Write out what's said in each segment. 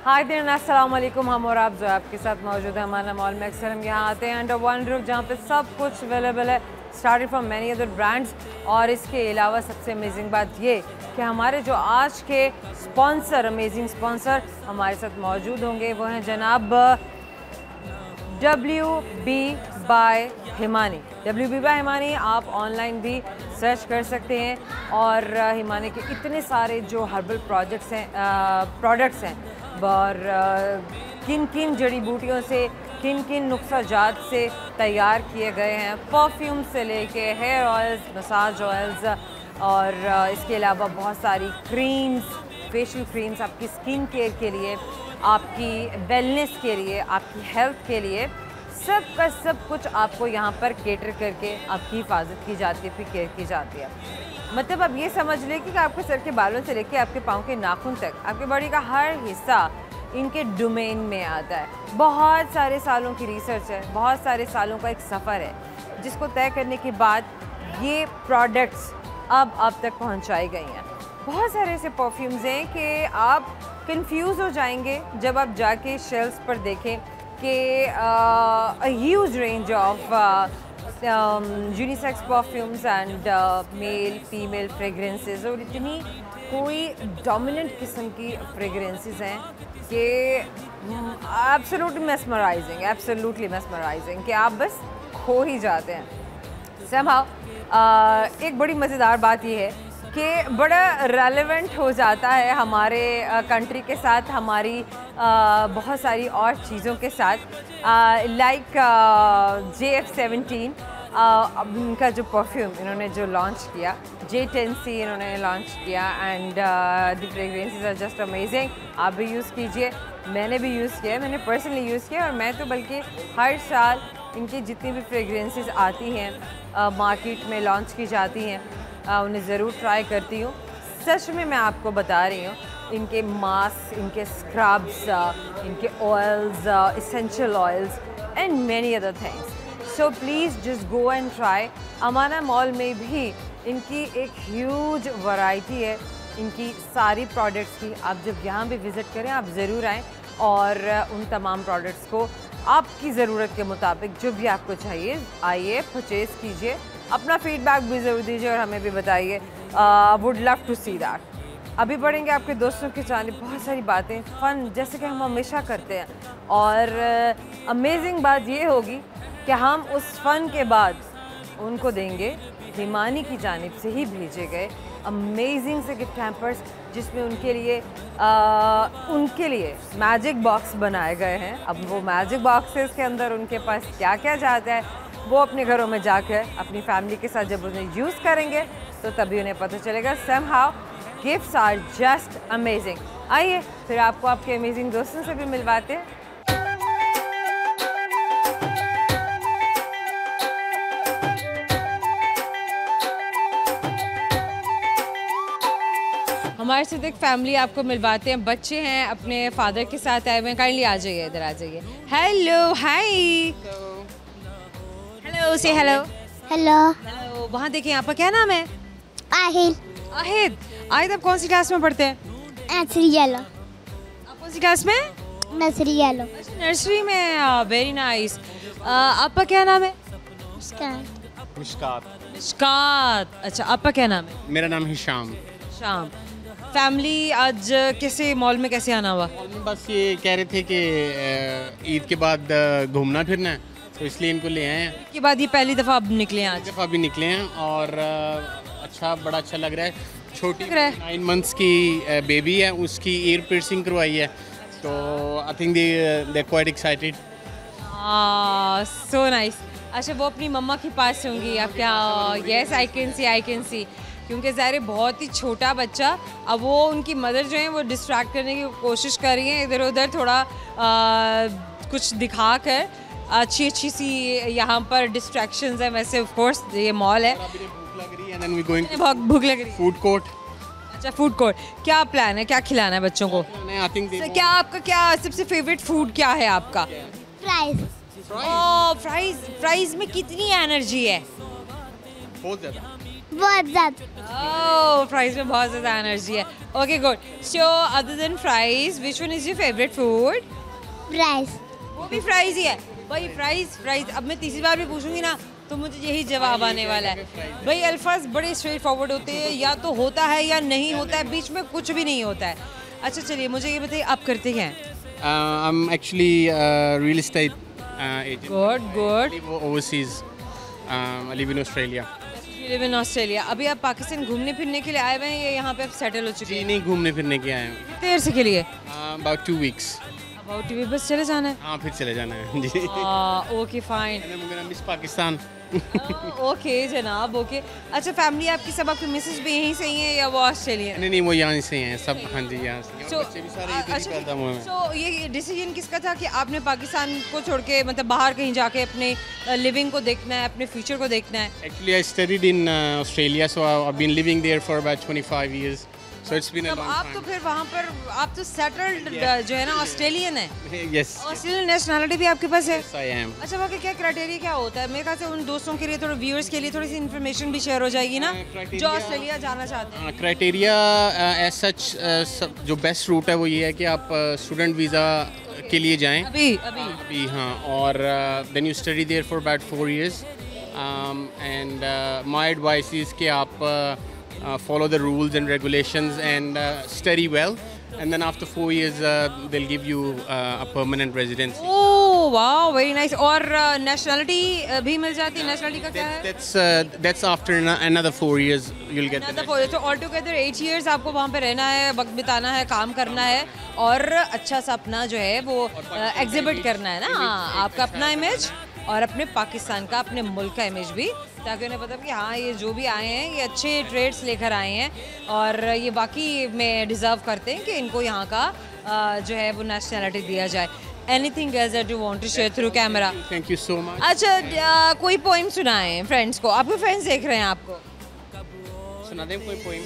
हाय दिन अस्सलाम वालेकुम। हम और आप जो आपके साथ मौजूद हैं हमारा मॉल में। अक्सर हम यहाँ आते हैं अंडर वन रूफ जहाँ पे सब कुछ अवेलेबल है, starting from many other brands. और इसके अलावा सबसे अमेजिंग बात ये कि हमारे जो आज के स्पॉन्सर, अमेजिंग स्पॉन्सर हमारे साथ मौजूद होंगे, वो हैं जनाब WB by Himani. WB by Himani आप ऑनलाइन भी सर्च कर सकते हैं। और हिमानी के इतने सारे जो हर्बल प्रोडक्ट्स हैं और किन किन जड़ी बूटियों से, किन किन नुस्खा जात से तैयार किए गए हैं, परफ्यूम से लेके हेयर ऑयल्स, मसाज ऑयल्स और इसके अलावा बहुत सारी क्रीम्स, फेशियल क्रीम्स आपकी स्किन केयर के लिए, आपकी वेलनेस के लिए, आपकी हेल्थ के लिए, सब का सब कुछ आपको यहाँ पर केटर करके आपकी हिफाजत की जाती है, फिर केयर की जाती है। मतलब अब ये समझ लें कि आपके सर के बालों से लेके आपके पाँव के नाखून तक आपके बॉडी का हर हिस्सा इनके डोमेन में आता है। बहुत सारे सालों की रिसर्च है, बहुत सारे सालों का एक सफ़र है जिसको तय करने के बाद ये प्रोडक्ट्स अब आप तक पहुंचाई गई हैं। बहुत सारे ऐसे परफ्यूम्स हैं कि आप कंफ्यूज हो जाएंगे जब आप जाके शेल्फ्स पर देखें कि huge range of unisex perfumes and male female fragrances, और इतनी कोई डोमिनेंट किस्म की फ्रेगरेंसेस हैं कि एब्सोल्युटली मेस्मराइजिंग कि आप बस खो ही जाते हैं। समहाउ एक बड़ी मज़ेदार बात यह है कि बड़ा रेलेवेंट हो जाता है हमारे कंट्री के साथ, हमारी बहुत सारी और चीज़ों के साथ, लाइक JF17 इनका जो परफ्यूम इन्होंने जो लॉन्च किया, J10C इन्होंने लॉन्च किया and the fragrances are just amazing. आप भी यूज़ कीजिए, मैंने भी यूज़ किया, मैंने पर्सनली यूज़ किया, और मैं तो बल्कि हर साल इनकी जितनी भी फ्रेगरेंसेस आती हैं मार्केट में लॉन्च की जाती हैं उन्हें ज़रूर ट्राई करती हूँ। सच में मैं आपको बता रही हूँ, इनके मास्क, इनके स्क्रब्स, इनके oils, essential oils and many other things. So please just go and try. Amana Mall में भी इनकी एक ह्यूज वैरायटी है इनकी सारी प्रोडक्ट्स की। आप जब यहाँ भी विज़िट करें आप ज़रूर आएँ और उन तमाम प्रोडक्ट्स को आपकी ज़रूरत के मुताबिक जो भी आपको चाहिए आइए, परचेज़ कीजिए, अपना फीडबैक भी ज़रूर दीजिए और हमें भी बताइए। Would love to see that. अभी बढ़ेंगे आपके दोस्तों की जानिब, बहुत सारी बातें फ़न जैसे कि हम हमेशा करते हैं, और अमेजिंग बात ये होगी कि हम उस फ़न के बाद उनको देंगे हिमानी की जानिब से ही भेजे गए अमेजिंग से गिफ्ट हैम्पर्स, जिसमें उनके लिए मैजिक बॉक्स बनाए गए हैं। अब वो मैजिक बॉक्सेस के अंदर उनके पास क्या क्या जाता है वो अपने घरों में जाकर अपनी फैमिली के साथ जब उन्हें यूज़ करेंगे तो तभी उन्हें पता चलेगा। Somehow gifts are just amazing. आइए फिर आपको आपके अमेजिंग दोस्तों से भी मिलवाते हैं। हमारे साथ एक फैमिली आपको मिलवाते हैं, बच्चे हैं अपने फादर के साथ आए हुए हैं। काइंडली आ जाइए, इधर आ जाइए। हेलो, हाय, हेलो, से हेलो। हेलो। हेलो, वहाँ देखिए, यहाँ पर क्या नाम है? आहिद। आहिद, आहिद आप कौन सी क्लास में पढ़ते हैं? Nursery yellow. आप कौन सी क्लास में? Nursery yellow. नर्सरी में, वेरी नाइस। आपका क्या नाम है? मिशकात। मिशकात, अच्छा, आपका क्या नाम है? मेरा नाम हिशाम। शाम। फैमिली आज कैसे मॉल में कैसे आना हुआ? बस ये कह रहे थे कि ईद के बाद घूमना फिरना है, तो इसलिए इनको ले आए हैं। के बाद ये पहली दफ़ा अब निकले हैं? आज दफ़ा भी निकले हैं और अच्छा, बड़ा अच्छा लग रहा है। छोटी 9 मंथ्स की बेबी है, उसकी ईयर पियर्सिंग करवाई है, तो I think they quite excited. So nice. अच्छा, वो अपनी मम्मा के पास होंगी आप क्या? यस, आई कैन सी, क्योंकि ज़ाहिर बहुत ही छोटा बच्चा, अब वो उनकी मदर जो है वो डिस्ट्रैक्ट करने की कोशिश कर रही हैं, इधर उधर थोड़ा कुछ दिखा कर। अच्छी सी यहाँ पर डिस्ट्रैक्शंस हैं। वैसे ऑफ कोर्स ये मॉल है। बहुत भूख लग रही है। Food court. अच्छा, फूड कोर्ट। क्या प्लान है, क्या खिलाना है बच्चों को? क्या आपका क्या सबसे फेवरेट फूड क्या है आपका? फ्राइज। फ्राइज में कितनी एनर्जी है? बहुत ज़्यादा। बहुत ज़्यादा। Oh, fries में बहुत ज़्यादा एनर्जी है. Okay, good. So, other than fries, which one is your favorite food? Fries. वो भी fries ही है. भाई fries. अब मैं तीसरी बार भी पूछूंगी ना तो मुझे यही जवाब आने वाला है. भाई अल्फाज बड़े स्ट्रेट फॉरवर्ड होते हैं, या तो होता है या नहीं होता है, बीच में कुछ भी नहीं होता है. अच्छा चलिए मुझे ये बताइए आप करते क्या हैं? I'm actually a real estate agent. Good. I live overseas. I live in Australia. You live in Australia. अभी आप पाकिस्तान घूमने फिरने के लिए आए हुए हैं या यहाँ पे आप सेटल हो चुके जी हैं? नहीं, घूमने फिरने के आए हैं. कितने देर से के लिए? About 2 weeks. About to be बस चले जाना है. हाँ, फिर चले जाना है जी. Okay fine. And I'm gonna miss Pakistan. Okay जनाब ओके. अच्छा फैमिली आपकी सब, आपके मिसेस भी यहीं से ही हैं या वो ऑस्ट्रेलियन? नहीं, वो यहाँ से हैं सब. हाँ जी, यहाँ से. So, बच्चे भी सारे इधर ही पैदा हुए हैं. so, ये डिसीजन किसका था कि आपने पाकिस्तान को छोड़ के मतलब बाहर कहीं जाके अपने लिविंग को देखना है, अपने फ्यूचर को देखना है? Actually, I studied in Australia, so I've been living there for about 25 years. So it's been a अब long आप तो time. फिर वहाँ पर आप तो सेटल्ड जो है ना ऑस्ट्रेलियन है. Yes. ऑस्ट्रेलियन नेशनलिटी भी आपके पास है? Yes, I am. अच्छा वहाँ के क्या क्राइटेरिया क्या होता है? मेरे ख्याल से उन दोस्तों के लिए, थोड़े व्यूअर्स के लिए थोड़ी सी इन्फॉर्मेशन भी शेयर हो जाएगी ना criteria- जो ऑस्ट्रेलिया जाना चाहते हैं. क्राइटेरिया एज सच जो बेस्ट रूट है वो ये है कि आप स्टूडेंट वीज़ा के लिए जाएं. अभी हाँ, और then you study there for about 4 years. And my advice is कि आप follow the rules and regulations and study well, and then after 4 years they'll give you a permanent residency. Oh wow very nice. और nationality भी मिल जाती है? Nationality का क्या है? That's after another 4 years you'll get the Another 4 years. तो all together 8 years आपको वहाँ पे रहना है, वक्त बिताना है, काम करना है और अच्छा सा अपना जो है वो एग्जिबिट करना है ना, आपका अपना इमेज और अपने पाकिस्तान का, अपने मुल्क का इमेज भी, ताकि उन्हें पता कि हाँ ये जो भी आए हैं ये अच्छे ट्रेड्स लेकर आए हैं और ये वाकई में डिज़र्व करते हैं कि इनको यहाँ का जो है वो नेशनलिटी दिया जाए. Anything else that you want to share through camera? Thank you so much. अच्छा कोई पोइम सुनाएं फ्रेंड्स को. आपके फ्रेंड्स देख रहे हैं आपको. सुना दें कोई पोइम?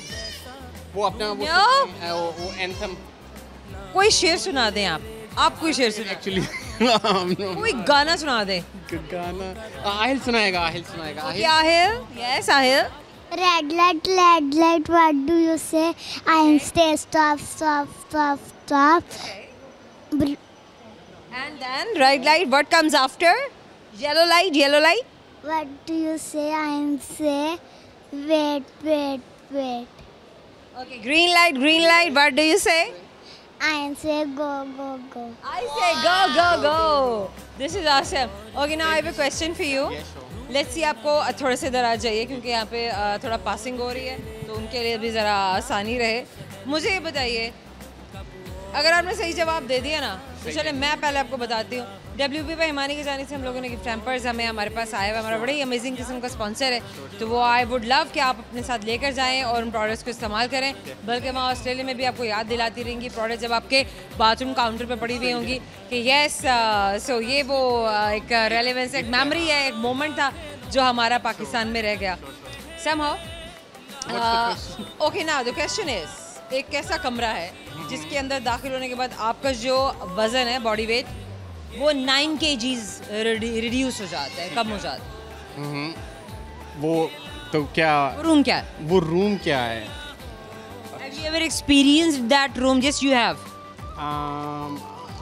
वो अपना वो No. वो एंथम. कोई शेर सुना दें आप कोई शेर सुना, एक्चुअली कोई गाना सुना दें. गाना आहिल सुनाएगा. Ahil, yes Ahil. Red light, what do you say? I stay, stop. And then red light, what comes after? Yellow light. What do you say? I say, wait. Okay, green light, what do you say? I say, go. I say go. This is awesome. Okay, now I have a question for you. Let's see आपको थोड़े से इधर आ जाइए क्योंकि यहाँ पे थोड़ा passing हो रही है तो उनके लिए भी ज़रा आसानी रहे. मुझे ये बताइए, अगर आपने सही जवाब दे दिया ना तो चले मैं पहले आपको बताती हूँ. WP पे हिमानी की जाने से हम लोगों ने गिफ्ट हैम्पर्स हमारे पास आया हुआ, हमारा बड़ा ही अमेजिंग किस्म का स्पॉन्सर है, तो वो आई वुड लव कि आप अपने साथ लेकर जाएं और उन प्रोडक्ट्स को इस्तेमाल करें. बल्कि वहाँ ऑस्ट्रेलिया में भी आपको याद दिलाती रहेंगी प्रोडक्ट जब आपके बाथरूम काउंटर पे पड़ी हुई होंगी कि येस सो ये वो एक रेलेवेंस, एक मेमोरी है, एक मोमेंट था जो हमारा पाकिस्तान में रह गया somehow. Okay now the question is, एक ऐसा कमरा है जिसके अंदर दाखिल होने के बाद आपका जो वज़न है, बॉडी वेट, वो 9 kgs रिड्यूस हो जाता है, कम हो जाता है. वो तो क्या वो रूम क्या है? वो रूम क्या है? Have you ever experienced that room? Yes, you have.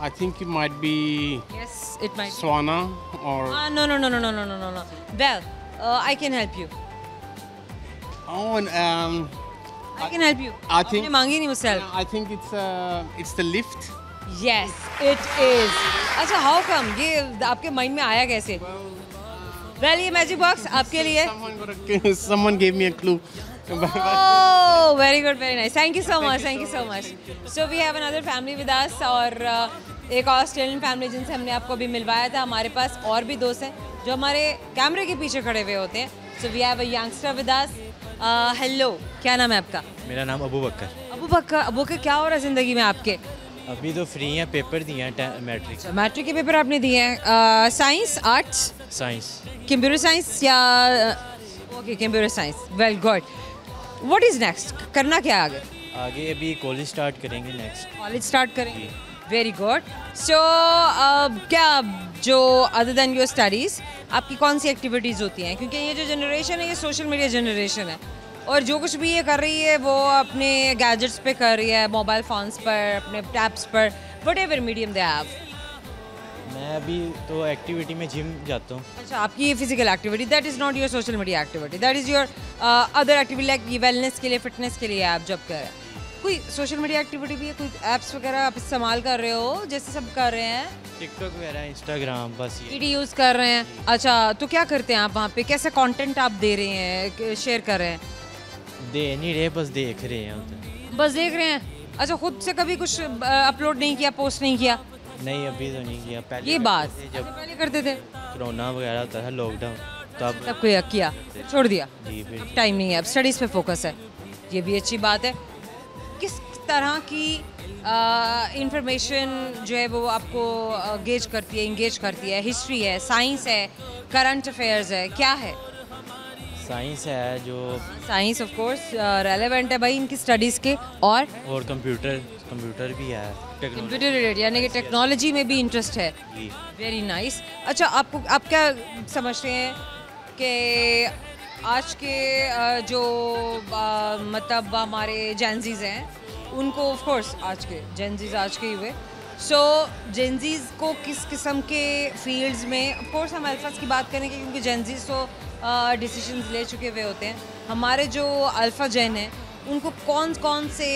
I think it might be Yes, it might. sauna or No. Well, I can help you. I can help you. I think- आपने मांगी नहीं मुझसे help. I think it's the lift. Yes, it is. अच्छा, how come? ये आपके mind में आया कैसे? Well, ये मैजिक बॉक्स आपके लिए. Someone gave me a clue. Oh, very good, very nice. Thank you so much. So we have another family with us और एक ऑस्ट्रेलियन फैमिली जिनसे हमने आपको अभी मिलवाया था. हमारे पास और भी दोस्त हैं जो हमारे कैमरे के पीछे खड़े हुए होते हैं. So we have a youngster with us. Hello, क्या नाम है आपका? मेरा नाम अबू बकर. अबू बकर, क्या हो रहा है ज़िंदगी में आपके? अभी तो फ्री हैं, पेपर दिए हैं मैट्रिक मैट्रिक के पेपर आपने दिए हैं. Science, arts, science. Computer science या okay computer science. Well good. What is next? करना क्या है आगे? आगे अभी कॉलेज स्टार्ट करेंगे नेक्स्ट. कॉलेज स्टार्ट करेंगे. Very good. सो क्या जो अदर देन योर स्टडीज़ आपकी कौन सी एक्टिविटीज़ होती हैं? क्योंकि ये जो जनरेशन है ये सोशल मीडिया जनरेशन है और जो कुछ भी ये कर रही है वो अपने गैजेट्स पे कर रही है, मोबाइल फ़ोन्स पर, अपने टैब्स पर, what ever medium they have. मैं अभी तो एक्टिविटी में जिम जाता हूँ. अच्छा, आपकी ये physical activity, that is not your social media activity, that is your other activity like ये वेलनेस के लिए, फिटनेस के लिए आप जब कर रहे हैं. कोई सोशल मीडिया एक्टिविटी भी है, कोई ऐप्स वगैरह आप इस्तेमाल कर रहे हो जैसे सब कर रहे हैं? टिकटॉक वगैरह, इंस्टाग्राम, बस ये. वीडियो यूज़ कर रहे हैं. अच्छा, तो क्या करते हैं आप वहाँ पे? कैसा कंटेंट आप दे रहे हैं, शेयर कर रहे हैं? दे नहीं रहे, बस देख रहे हैं उधर. बस देख रहे हैं. अच्छा, खुद से कभी कुछ अपलोड नहीं किया, पोस्ट नहीं किया? नहीं, अभी तो नहीं किया. पहले ये बात करते थे जब जब पहले करते थे, कोरोना वगैरह होता था, लॉकडाउन, तब. तब कोई किया, छोड़ दिया. जी फिर टाइम नहीं है, अब स्टडीज़ पे फोकस है. ये भी अच्छी बात है. किस तरह की इंफॉर्मेशन जो है वो आपको गेज करती है, इंगेज करती है? हिस्ट्री है, साइंस है, करंट अफेयर्स है, क्या है? साइंस है जो, साइंस ऑफ कोर्स रेलेवेंट है भाई इनकी स्टडीज़ के. और कंप्यूटर भी है, टेक्नोलॉजी. कंप्यूटर रिलेटेड यानी कि टेक्नोलॉजी में भी इंटरेस्ट है. जी. Very nice. अच्छा, आप क्या समझते हैं कि आज के जो मतलब हमारे जेनजीज हैं उनको, ऑफ कोर्स आज के जेनजीज आज के हुए, सो जेनजीज को किस किस्म के फील्ड्स में, ऑफ कोर्स हम अल्फाज की बात करेंगे क्योंकि जेनजीज तो डिसीजंस ले चुके हुए होते हैं. हमारे जो अल्फा जेन हैं उनको कौन कौन से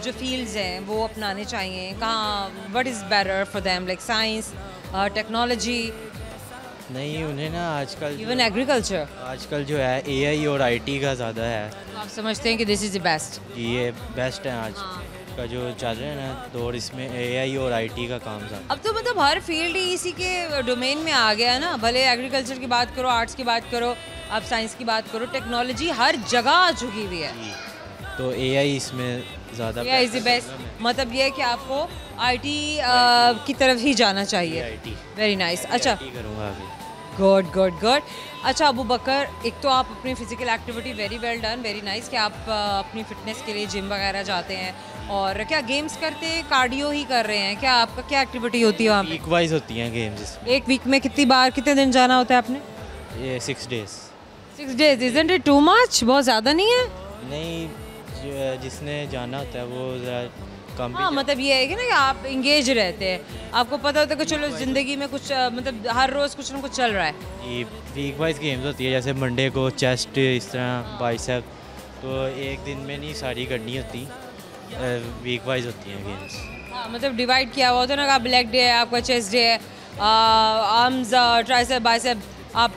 जो फील्ड्स हैं वो अपनाने चाहिए? कहाँ, what is better for them, like science, technology, नहीं, उन्हें ना आजकल इवन एग्रीकल्चर? आजकल जो है एआई और आईटी का ज़्यादा है. आप समझते हैं कि दिस इज़ द बेस्ट? ये बेस्ट है आज का जो चल रहा है ना दौर, इसमें एआई और आईटी का काम ज़्यादा. अब तो मतलब हर फील्ड ही इसी के डोमेन में आ गया है ना. भले एग्रीकल्चर की बात करो, आर्ट्स की बात करो, आप साइंस की बात करो, टेक्नोलॉजी हर जगह आ चुकी हुई है. तो एआई इसमें ज़्यादा एआई इज़ द बेस्ट. मतलब ये है कि आपको आईटी की तरफ ही जाना चाहिए. आईटी. Very nice. अच्छा, करूँगा आगे. Good good good. अच्छा अबू बकर, एक तो आप अपनी physical activity, very well done, very nice कि आप अपनी फिटनेस के लिए जिम वगैरह जाते हैं. और क्या गेम्स करते हैं, कार्डियो ही कर रहे हैं? क्या आपका क्या एक्टिविटी होती है वहाँ पे? वीक वाइज होती हैं गेम्स. एक वीक में कितनी बार, कितने दिन जाना होता है आपने? ये 6 days. 6 days, isn't it too much? बहुत ज़्यादा नहीं है? नहीं, जिसने जाना होता है वो ज़रा कम. हाँ, मतलब ये है कि ना कि आप इंगेज रहते हैं, आपको पता होता है कि चलो ज़िंदगी में कुछ मतलब हर रोज़ कुछ ना कुछ चल रहा है. ये वीक वाइज गेम्स होती है, जैसे मंडे को चेस्ट, इस तरह बाइसेप, तो एक दिन में नहीं सारी करनी होती, वीक वाइज होती हैं गेम्स. हाँ, मतलब डिवाइड किया हुआ होता है ना, आपका लेग डे है, आपका चेस्ट डे है, आर्म्स, ट्राइसेप, बाइसेप, आप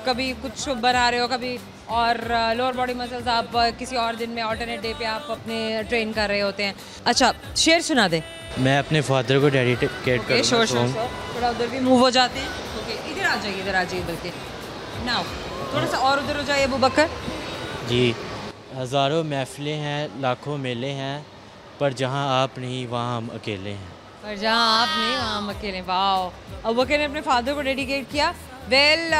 कभी कुछ बना रहे हो, कभी और लोअर बॉडी मसल्स आप किसी और दिन में, ऑल्टरनेट डे पे आप अपने ट्रेन कर रहे होते हैं. अच्छा, शेर सुना दे. मैं अपने फादर को dedicate Okay, sure, sure, sure. थोड़ा उधर भी मूव हो जाते हैं. ओके, इधर आ जाइए, इधर आ जाइए, बल्कि नाउ थोड़ा सा और उधर हो जाइए अबू बकर. जी. हज़ारों महफिलें हैं, लाखों मेले हैं, पर जहाँ आप नहीं वहाँ हम अकेले हैं. पर जहाँ आप नहीं वहाँ हम अकेले. वाओ, अबू बकर ने अपने फादर को डेडिकेट किया. वेल,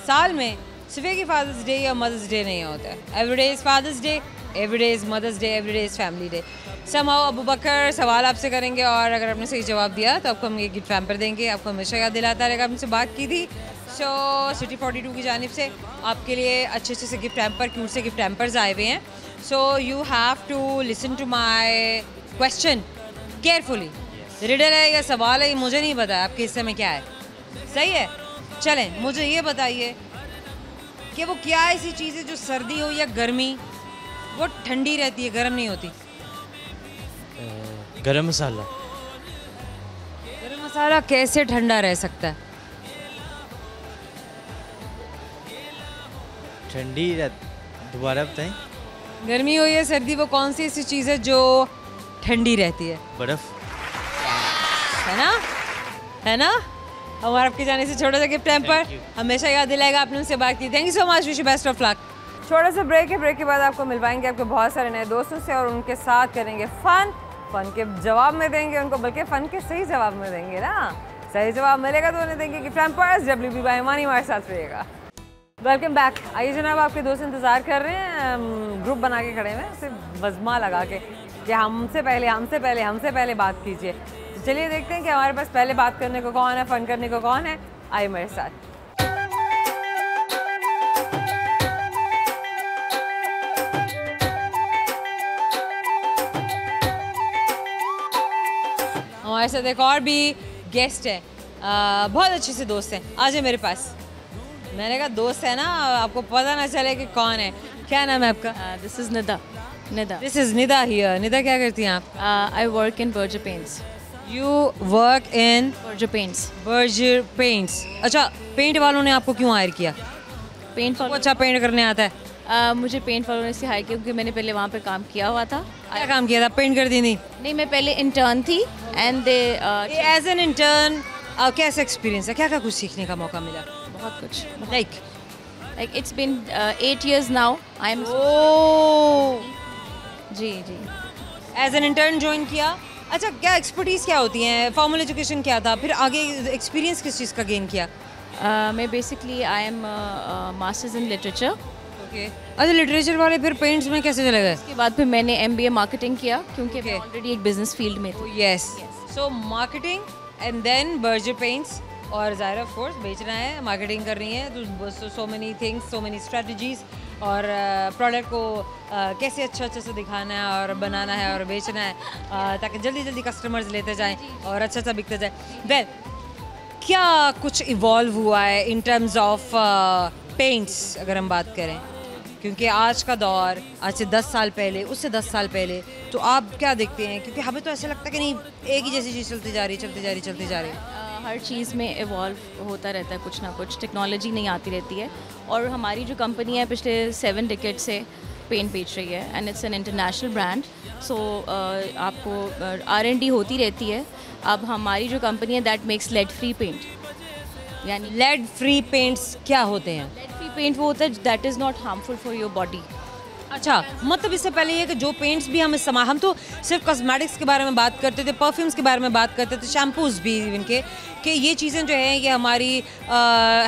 साल में सिर्फ एक ही फादर्स डे या मदर्स डे नहीं होता है. Every day is father's day, every day is mother's day, every day is family day. Somehow Abu Bakar सवाल आपसे करेंगे और अगर आपने सही जवाब दिया तो आपको हम ये गिफ्ट पैम्पर देंगे. आपको हमेशा याद दिलाता रहेगा, हमसे बात की थी. सो सिटी 42 की जानिब से आपके लिए अच्छे से गिफ्ट पैम्पर, क्यूट से गिफ्ट पैम्पर्स आए हुए हैं. So you have to listen to my question carefully. Riddle है या सवाल है ये मुझे नहीं पता आपके हिस्से में क्या है. सही है, चलें मुझे ये बताइए कि वो क्या ऐसी चीज़ है जो सर्दी हो या गर्मी वो ठंडी रहती है, गर्म नहीं होती? गरम मसाला. गरम मसाला कैसे ठंडा रह सकता है? ठंडी दोबारा बताएं. गर्मी हो या सर्दी, वो कौन सी ऐसी चीज़ है जो ठंडी रहती है? बर्फ़. है ना, है ना. हमारा आपके जाने से छोटा सा गिफ्ट पैम्पर हमेशा याद दिलाएगा. आपने उनसे बात की. Thank you so much, wish you best of luck. छोटा सा ब्रेक है, ब्रेक के बाद आपको मिलवाएंगे आपके बहुत सारे नए दोस्तों से और उनके साथ करेंगे फन के जवाब में देंगे उनको, बल्कि फ़न के सही जवाब में देंगे ना. सही जवाब मिलेगा तो उन्हें देंगे गिफ्ट पैम्पर्स. WB बाय मानी हमारे साथ रहिएगा. Welcome back. आइए जनाब, आपके दोस्त इंतज़ार कर रहे हैं, ग्रुप बना के खड़े हैं, सिर्फ वज़मा लगा के. कि हमसे पहले बात कीजिए। चलिए देखते हैं कि हमारे पास पहले बात करने को कौन है, फ़न करने को कौन है। आइए मेरे साथ। हमारे साथ एक और भी गेस्ट है, बहुत अच्छे से दोस्त हैं। आ जाए मेरे पास। मैंने कहा दोस्त है ना, आपको पता ना चले कि कौन है। क्या नाम है आपका? This is Nida. Nida. This is Nida here. Nida क्या करती हैं आप? I work in Berger Paints. You work in Berger Paints. Berger paints. अच्छा, पेंट वालों ने आपको क्यों हायर किया? पेंट आपको वालों अच्छा पेंट करने आता है? मुझे पेंट वालों ने इसलिए हायर किया क्योंकि मैंने पहले वहाँ पे काम किया हुआ था। क्या काम किया था? पेंट कर दी नहीं? नहीं, मैं पहले इंटर्न थी and they as an intern कैसा एक्सपीरियंस है? क्या क्या कुछ सीखने का मौका मिला? बहुत कुछ। Like it's been 8 years now. I am जी जी। एज एन इंटर्न ज्वाइन किया। अच्छा, क्या एक्सपर्टीज़ क्या होती हैं? फॉर्मल एजुकेशन क्या था? फिर आगे एक्सपीरियंस किस चीज़ का गेन किया? मैं basically I am masters in literature. Okay. अच्छा, लिटरेचर वाले फिर पेंट्स में कैसे चले गए? उसके बाद फिर मैंने MBA मार्केटिंग किया क्योंकि मैं Okay. ऑलरेडी एक बिजनेस फील्ड में थी। Yes. So marketing and then Berger paints, और ज़ाहिर ऑफ कोर्स बेचना है, मार्केटिंग कर रही है, तो so many things, so many strategies, और प्रोडक्ट को कैसे अच्छा से दिखाना है और बनाना है और बेचना है, ताकि जल्दी जल्दी कस्टमर्स लेते जाएं और अच्छा बिकते जाए। वेल, क्या कुछ इवॉल्व हुआ है इन टर्म्स ऑफ पेंट्स अगर हम बात करें? क्योंकि आज का दौर, आज से 10 साल पहले, उससे 10 साल पहले, तो आप क्या देखते हैं? क्योंकि हमें तो ऐसा लगता है कि नहीं, एक ही जैसी चीज़ चलती जा रही। हर चीज़ में इवॉल्व होता रहता है, कुछ ना कुछ टेक्नोलॉजी नहीं आती रहती है। और हमारी जो कंपनी है पिछले 7 decades से पेंट बेच रही है and it's an international brand. So आपको R&D होती रहती है। अब हमारी जो कंपनी है that makes lead free paint, यानी लेड फ्री पेंट्स क्या होते हैं? लेड फ्री पेंट वो होता है that is not harmful for your body. अच्छा, मतलब इससे पहले ये कि जो पेंट्स भी हम इस्तेमाल, हम तो सिर्फ कॉस्मेटिक्स के बारे में बात करते थे, परफ्यूम्स के बारे में बात करते थे, शैम्पूज़ भी इवन के, कि ये चीज़ें जो हैं ये हमारी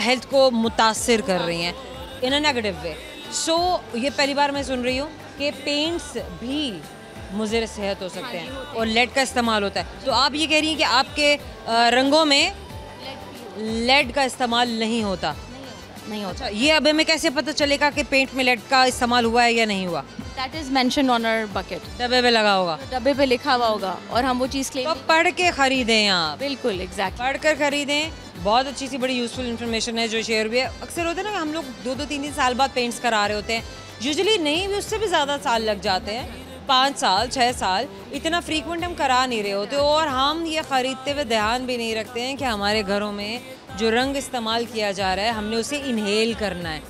हेल्थ को मुतासिर कर रही हैं इन अ नेगेटिव वे। सो ये पहली बार मैं सुन रही हूँ कि पेंट्स भी मुज़िर सेहत हो सकते हैं और लेड का इस्तेमाल होता है। तो आप ये कह रही हैं कि आपके रंगों में लेड का इस्तेमाल नहीं होता? नहीं होता। अच्छा, ये अब हमें कैसे पता चलेगा कि पेंट में लेड का इस्तेमाल हुआ है या नहीं हुआ? That is mention on our bucket. डब्बे पे लगा होगा? डब्बे पे लिखा हुआ होगा और हम वो चीज़ तो क्लेम। पढ़ के खरीदें आप। बिल्कुल एग्जैक्ट। पढ़ कर खरीदें। बहुत अच्छी सी बड़ी यूज़फुल इन्फॉर्मेशन है जो शेयर हुई है। अक्सर होता है ना कि हम लोग 2-2, 3-3 साल बाद पेंट्स करा रहे होते हैं, यूजुअली नहीं भी, उससे भी ज़्यादा साल लग जाते हैं, 5 साल 6 साल, इतना फ्रीक्वेंट हम करा नहीं रहे होते, और हम ये ख़रीदते हुए ध्यान भी नहीं रखते हैं कि हमारे घरों में जो रंग इस्तेमाल किया जा रहा है हमने उसे इनहेल करना है,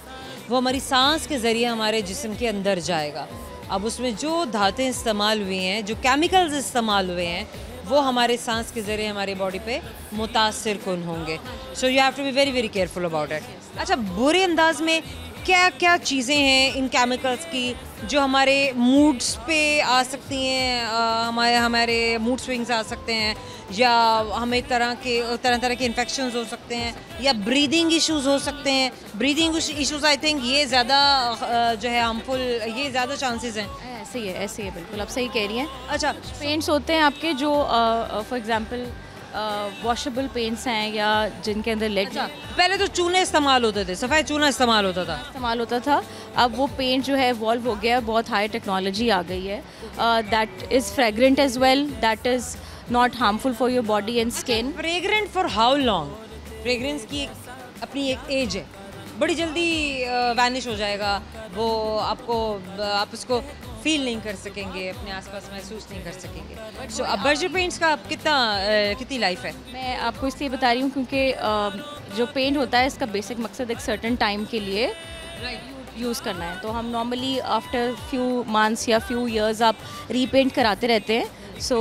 वो हमारी सांस के ज़रिए हमारे जिस्म के अंदर जाएगा। अब उसमें जो धातें इस्तेमाल हुई हैं, जो केमिकल्स इस्तेमाल हुए हैं, वो हमारे सांस के ज़रिए हमारी बॉडी पे मुतासिर कुन होंगे। So you have to be very very careful about it. अच्छा, बुरे अंदाज में क्या क्या चीज़ें हैं इन केमिकल्स की जो हमारे मूड्स पे आ सकती हैं, हमारे मूड स्विंग्स आ सकते हैं, या हमें तरह के इन्फेक्शंस हो सकते हैं, या ब्रीदिंग इश्यूज हो सकते हैं? ब्रीदिंग इश्यूज आई थिंक ये ज़्यादा जो है हार्मफुल, ये ज़्यादा चांसेस हैं। ऐसे ही है बिल्कुल, आप सही कह रही हैं। अच्छा, पेंट्स होते हैं आपके जो फॉर एग्जांपल वॉशेबल पेंट्स हैं या जिनके अंदर लेड पहले तो चूने इस्तेमाल होते थे, सफ़ेद चूना इस्तेमाल होता था। अब वो पेंट जो है इवॉल्व हो गया, बहुत हाई टेक्नोलॉजी आ गई है। That is fragrant as well, that is not harmful for your body and skin. Fragrant for how long? Fragrance की अपनी एक एज है, बड़ी जल्दी वैनिश हो जाएगा वो, आप उसको फील नहीं कर सकेंगे, अपने आसपास महसूस नहीं कर सकेंगे। सो अब बर्जर पेंट्स का कितनी लाइफ है? मैं आपको इसलिए बता रही हूँ क्योंकि जो पेंट होता है इसका बेसिक मकसद एक सर्टेन टाइम के लिए यूज़ करना है। तो हम नॉर्मली आफ्टर फ्यू मंथ्स या फ्यू इयर्स आप रीपेंट कराते रहते हैं। सो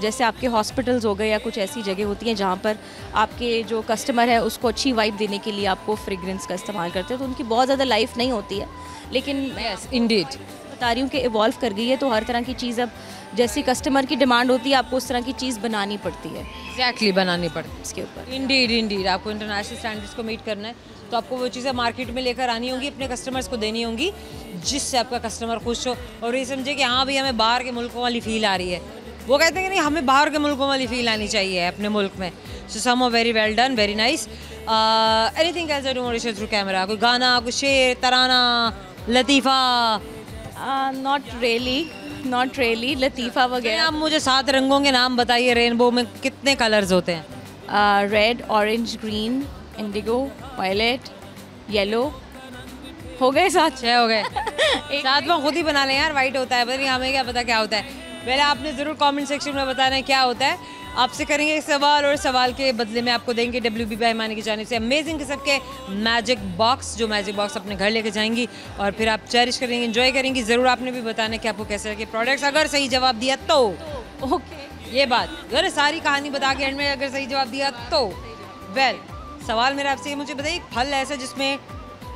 जैसे आपके हॉस्पिटल्स हो गए या कुछ ऐसी जगह होती हैं जहाँ पर आपके जो कस्टमर है उसको अच्छी वाइब देने के लिए आपको फ्रेगरेंस का इस्तेमाल करते हैं, तो उनकी बहुत ज़्यादा लाइफ नहीं होती है, लेकिन यस इंडीड। बता रही हूँ कि इवॉल्व कर गई है, तो हर तरह की चीज़ अब जैसी कस्टमर की डिमांड होती है आपको उस तरह की चीज़ बनानी पड़ती है एग्जैक्टली बनानी पड़ती है इसके ऊपर। इंडीड आपको इंटरनेशनल स्टैंडर्ड्स को मीट करना है तो आपको वो चीज़ें मार्केट में लेकर आनी होंगी, अपने कस्टमर्स को देनी होंगी जिससे आपका कस्टमर खुश हो और ये समझे कि हाँ भाई हमें बाहर के मुल्कों वाली फील आ रही है। वो कहते हैं कि नहीं हमें बाहर के मुल्कों वाली फील आनी चाहिए अपने मुल्क में। So some very well done, very nice. Anything else do want to show through camera? कोई गाना, कोई शेर, तराना, लतीफ़ा? नॉट रियली लतीफ़ा वगैरह। आप मुझे 7 रंगों के नाम बताइए। रेनबो में कितने कलर्स होते हैं? Red, orange, green, indigo, violet, yellow. हो गए 7? 6 हो गए। 7वां खुद ही बना लें यार, वाइट होता है, पता नहीं हमें क्या पता क्या होता है। पहले आपने ज़रूर कमेंट सेक्शन में बताना है क्या होता है। आपसे करेंगे एक सवाल और सवाल के बदले में आपको देंगे WB बेईमानी की जाने से अमेजिंग किस्म के मैजिक बॉक्स, जो मैजिक बॉक्स अपने घर लेके जाएंगी और फिर आप चेरिश करेंगे, एंजॉय करेंगी। ज़रूर आपने भी बताना है कि आपको कैसे लगे प्रोडक्ट्स। अगर सही जवाब दिया तो ओके, ये बात, अगर सारी कहानी बता के एंड में अगर सही जवाब दिया तो वेल। सवाल मेरा आपसे, मुझे बताइए एक फल ऐसा जिसमें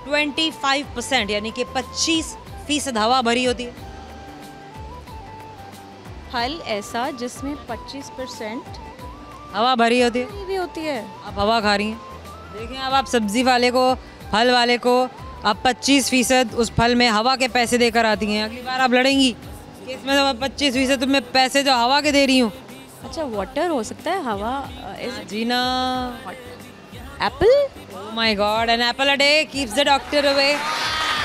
25% यानी कि 25% हवा भरी होती है? फल ऐसा जिसमें 25% हवा भरी होती है। भी होती है। आप हवा खा रही हैं। देखें अब आप सब्जी वाले को, फल वाले को आप 25% उस फल में हवा के पैसे देकर आती हैं। अगली बार आप लड़ेंगी कि इसमें तो 25% तुम्हें पैसे जो हवा के दे रही हूँ। अच्छा, वाटर हो सकता है, हवा जी ना। Apple. Oh my God, an apple a day keeps the doctor away.